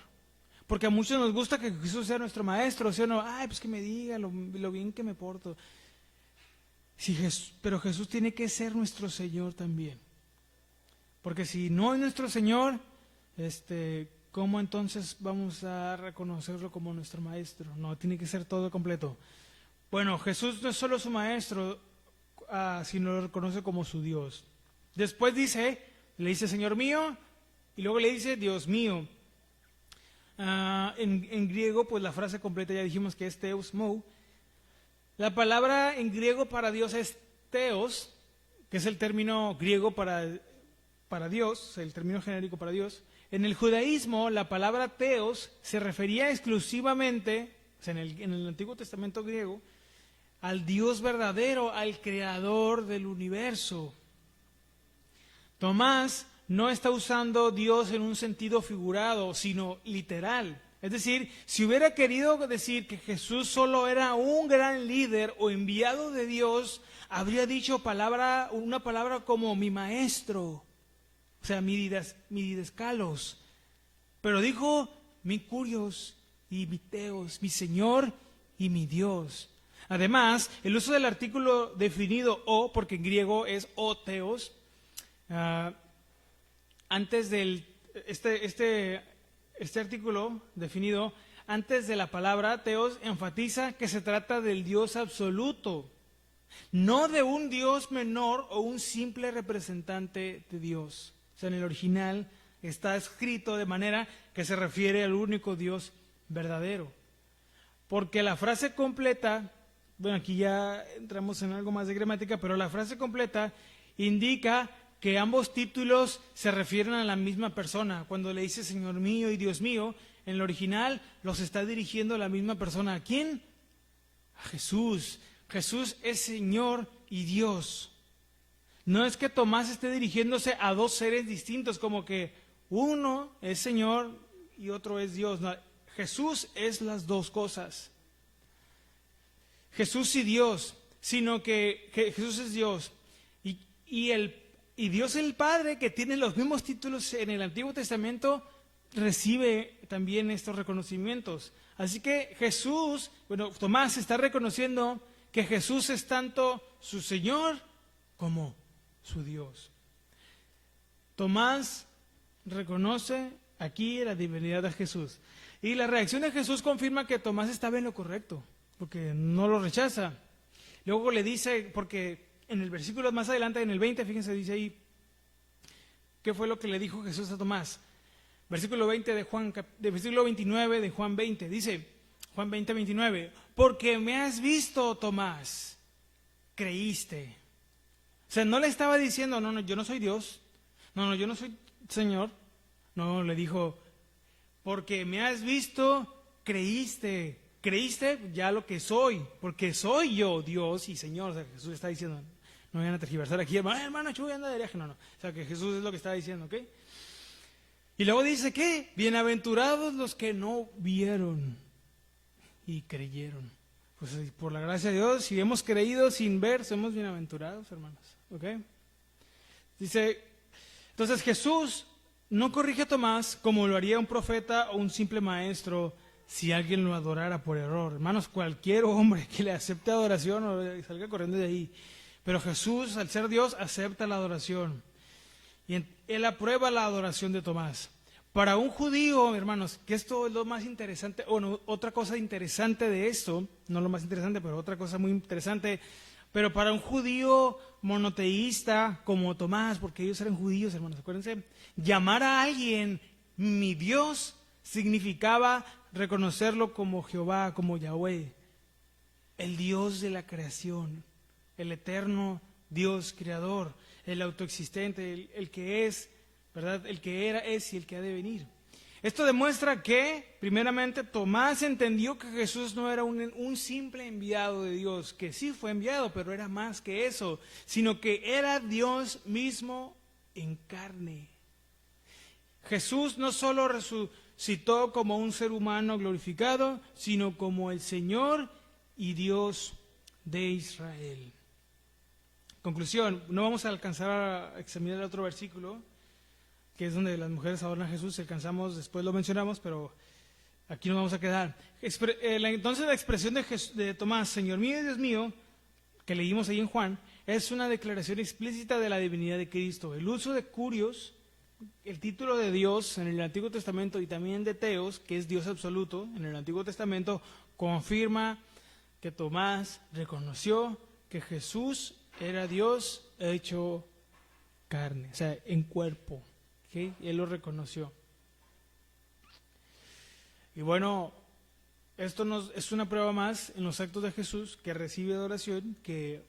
Porque a muchos nos gusta que Jesús sea nuestro maestro, ¿sí o no? Ay, pues que me diga lo bien que me porto. Sí, pero Jesús tiene que ser nuestro Señor también. Porque si no es nuestro Señor, ¿cómo entonces vamos a reconocerlo como nuestro maestro? No, tiene que ser todo completo. Bueno, Jesús no es solo su maestro, sino lo reconoce como su Dios. Después le dice Señor mío, y luego le dice Dios mío. En griego, pues la frase completa ya dijimos que es Theos Mou. La palabra en griego para Dios es Theos, que es el término griego para Dios, el término genérico para Dios. En el judaísmo, la palabra Theos se refería exclusivamente, o sea, en el Antiguo Testamento griego, al Dios verdadero, al creador del universo. Tomás no está usando Dios en un sentido figurado, sino literal. Es decir, si hubiera querido decir que Jesús solo era un gran líder o enviado de Dios, habría dicho una palabra como mi maestro, o sea, mi didascalos. Pero dijo mi kurios y mi theos, mi Señor y mi Dios. Además, el uso del artículo definido o, porque en griego es o theos, antes del este artículo definido, antes de la palabra theos, enfatiza que se trata del Dios absoluto, no de un Dios menor o un simple representante de Dios. O sea, en el original está escrito de manera que se refiere al único Dios verdadero. Porque la frase completa, bueno, aquí ya entramos en algo más de gramática, pero la frase completa indica que ambos títulos se refieren a la misma persona. Cuando le dice Señor mío y Dios mío, en el original los está dirigiendo a la misma persona. ¿A quién? A Jesús. Jesús es Señor y Dios. No es que Tomás esté dirigiéndose a dos seres distintos, como que uno es Señor y otro es Dios. No, Jesús es las dos cosas. Jesús y Dios, sino que Jesús es Dios. Y Dios el Padre, que tiene los mismos títulos en el Antiguo Testamento, recibe también estos reconocimientos. Así que Tomás está reconociendo que Jesús es tanto su Señor como su Dios. Tomás reconoce aquí la divinidad de Jesús. Y la reacción de Jesús confirma que Tomás estaba en lo correcto, porque no lo rechaza. Luego le dice, porque en el versículo más adelante, en el 20, fíjense, dice ahí, ¿qué fue lo que le dijo Jesús a Tomás? Versículo 20 versículo 29 de Juan 20, dice, Juan 20, 29, porque me has visto, Tomás, creíste. O sea, no le estaba diciendo, no, yo no soy Dios, no, yo no soy Señor. No, le dijo, porque me has visto, creíste. Creíste ya lo que soy, porque soy yo Dios y Señor. O sea, Jesús está diciendo, no vayan a tergiversar aquí, hermano Chuy anda de viaje. No. O sea, que Jesús es lo que está diciendo, ¿ok? Y luego dice que bienaventurados los que no vieron y creyeron. Pues por la gracia de Dios, si hemos creído sin ver, somos bienaventurados, hermanos. ¿Ok? Dice, entonces Jesús no corrige a Tomás como lo haría un profeta o un simple maestro si alguien lo adorara por error. Hermanos, cualquier hombre que le acepte adoración o salga corriendo de ahí. Pero Jesús, al ser Dios, acepta la adoración. Y él aprueba la adoración de Tomás. Para un judío, hermanos, que esto es lo más interesante, o no, otra cosa interesante de esto, no lo más interesante, pero otra cosa muy interesante, pero para un judío monoteísta como Tomás, porque ellos eran judíos, hermanos, acuérdense, llamar a alguien mi Dios significaba reconocerlo como Jehová, como Yahweh, el Dios de la creación, el eterno Dios creador, el autoexistente, el que es, ¿verdad? El que era, es y el que ha de venir. Esto demuestra que, primeramente, Tomás entendió que Jesús no era un simple enviado de Dios, que sí fue enviado, pero era más que eso, sino que era Dios mismo en carne. Jesús no solo resucitó como un ser humano glorificado, sino como el Señor y Dios de Israel. Conclusión, no vamos a alcanzar a examinar el otro versículo, que es donde las mujeres adoran a Jesús, si alcanzamos, después lo mencionamos, pero aquí nos vamos a quedar. Entonces la expresión de Tomás, Señor mío y Dios mío, que leímos ahí en Juan, es una declaración explícita de la divinidad de Cristo. El uso de Curios, el título de Dios en el Antiguo Testamento, y también de Teos, que es Dios absoluto, en el Antiguo Testamento, confirma que Tomás reconoció que Jesús era Dios hecho carne, o sea, en cuerpo. ¿Okay? Él lo reconoció. Y bueno, esto es una prueba más en los actos de Jesús que recibe adoración, que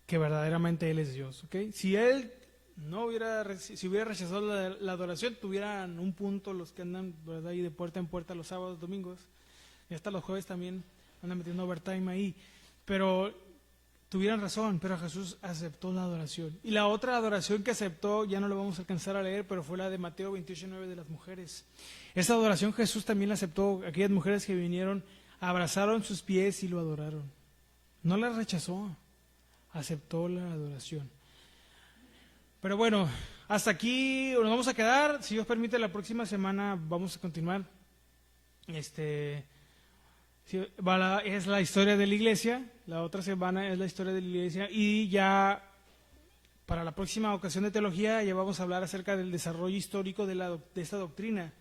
verdaderamente Él es Dios. ¿Okay? Si Él no hubiera rechazado la adoración, tuvieran un punto los que andan, ¿verdad?, ahí de puerta en puerta los sábados, domingos, y hasta los jueves también andan metiendo overtime ahí. Pero tuvieran razón, pero Jesús aceptó la adoración. Y la otra adoración que aceptó, ya no lo vamos a alcanzar a leer, pero fue la de Mateo 28:9 de las mujeres. Esa adoración Jesús también la aceptó. Aquellas mujeres que vinieron, abrazaron sus pies y lo adoraron. No la rechazó, aceptó la adoración. Pero bueno, hasta aquí nos vamos a quedar. Si Dios permite, la próxima semana vamos a continuar. Es la historia de la iglesia, la otra semana es la historia de la iglesia, y ya para la próxima ocasión de teología ya vamos a hablar acerca del desarrollo histórico de esta doctrina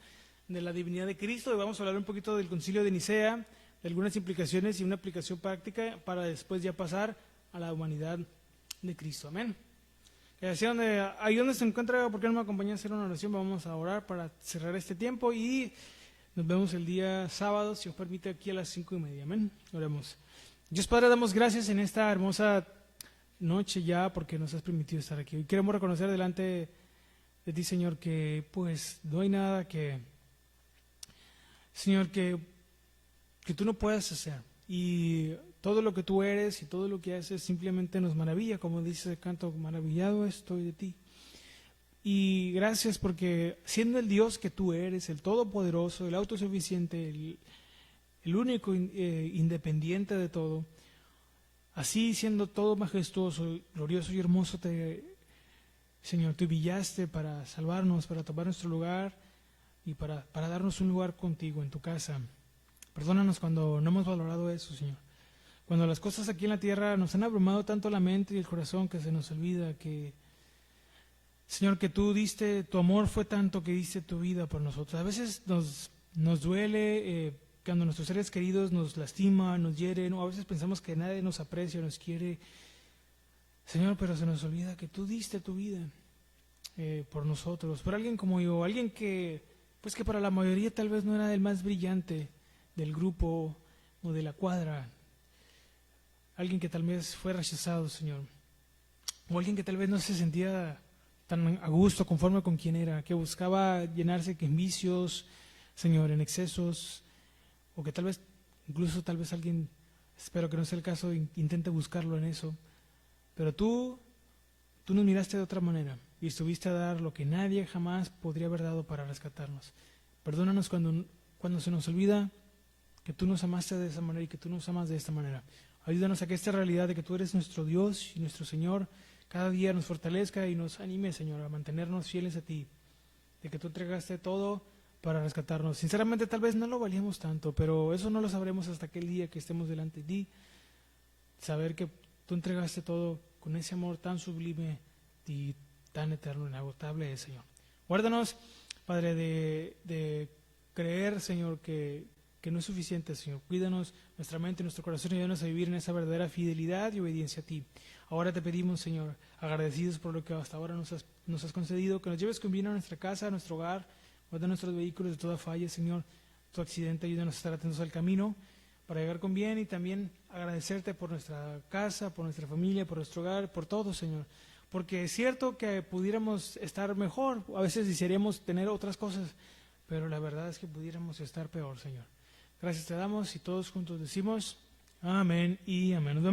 de la divinidad de Cristo, y vamos a hablar un poquito del Concilio de Nicea, de algunas implicaciones y una aplicación práctica para después ya pasar a la humanidad de Cristo. Amén. Ahí donde se encuentra, ¿por qué no me acompañan a hacer una oración? Vamos a orar para cerrar este tiempo y nos vemos el día sábado, si os permite, aquí a las 5:30. Amén. Oremos. Dios Padre, damos gracias en esta hermosa noche ya porque nos has permitido estar aquí. Hoy queremos reconocer delante de ti, Señor, que pues no hay nada Señor, que tú no puedas hacer. Y todo lo que tú eres y todo lo que haces simplemente nos maravilla, como dice el canto, maravillado estoy de ti. Y gracias porque siendo el Dios que tú eres, el todopoderoso, el autosuficiente, el único independiente de todo, así siendo todo majestuoso, glorioso y hermoso, Señor, tú brillaste para salvarnos, para tomar nuestro lugar y para darnos un lugar contigo en tu casa. Perdónanos cuando no hemos valorado eso, Señor. Cuando las cosas aquí en la tierra nos han abrumado tanto la mente y el corazón que se nos olvida que, Señor, que tú diste, tu amor fue tanto que diste tu vida por nosotros. A veces nos duele cuando nuestros seres queridos nos lastiman, nos hieren, o a veces pensamos que nadie nos aprecia, nos quiere. Señor, pero se nos olvida que tú diste tu vida por nosotros, por alguien como yo, alguien que para la mayoría tal vez no era el más brillante del grupo o de la cuadra, alguien que tal vez fue rechazado, Señor, o alguien que tal vez no se sentía tan a gusto, conforme con quien era, que buscaba llenarse en vicios, Señor, en excesos, o que tal vez, incluso tal vez alguien, espero que no sea el caso, intente buscarlo en eso, pero tú nos miraste de otra manera, y estuviste a dar lo que nadie jamás podría haber dado para rescatarnos. Perdónanos cuando se nos olvida que tú nos amaste de esa manera y que tú nos amas de esta manera. Ayúdanos a que esta realidad de que tú eres nuestro Dios y nuestro Señor cada día nos fortalezca y nos anime, Señor, a mantenernos fieles a ti, de que tú entregaste todo para rescatarnos. Sinceramente, tal vez no lo valíamos tanto, pero eso no lo sabremos hasta aquel día que estemos delante de ti. Saber que tú entregaste todo con ese amor tan sublime y tan eterno, inagotable, Señor. Guárdanos, Padre, de creer, Señor, que no es suficiente, Señor. Cuídanos nuestra mente y nuestro corazón y ayúdanos a vivir en esa verdadera fidelidad y obediencia a ti. Ahora te pedimos, Señor, agradecidos por lo que hasta ahora nos has concedido, que nos lleves con bien a nuestra casa, a nuestro hogar, guarda nuestros vehículos de toda falla, Señor. Tu accidente, ayúdanos a estar atentos al camino para llegar con bien y también agradecerte por nuestra casa, por nuestra familia, por nuestro hogar, por todo, Señor. Porque es cierto que pudiéramos estar mejor, a veces desearíamos tener otras cosas, pero la verdad es que pudiéramos estar peor, Señor. Gracias te damos y todos juntos decimos amén y amén. Nos vemos.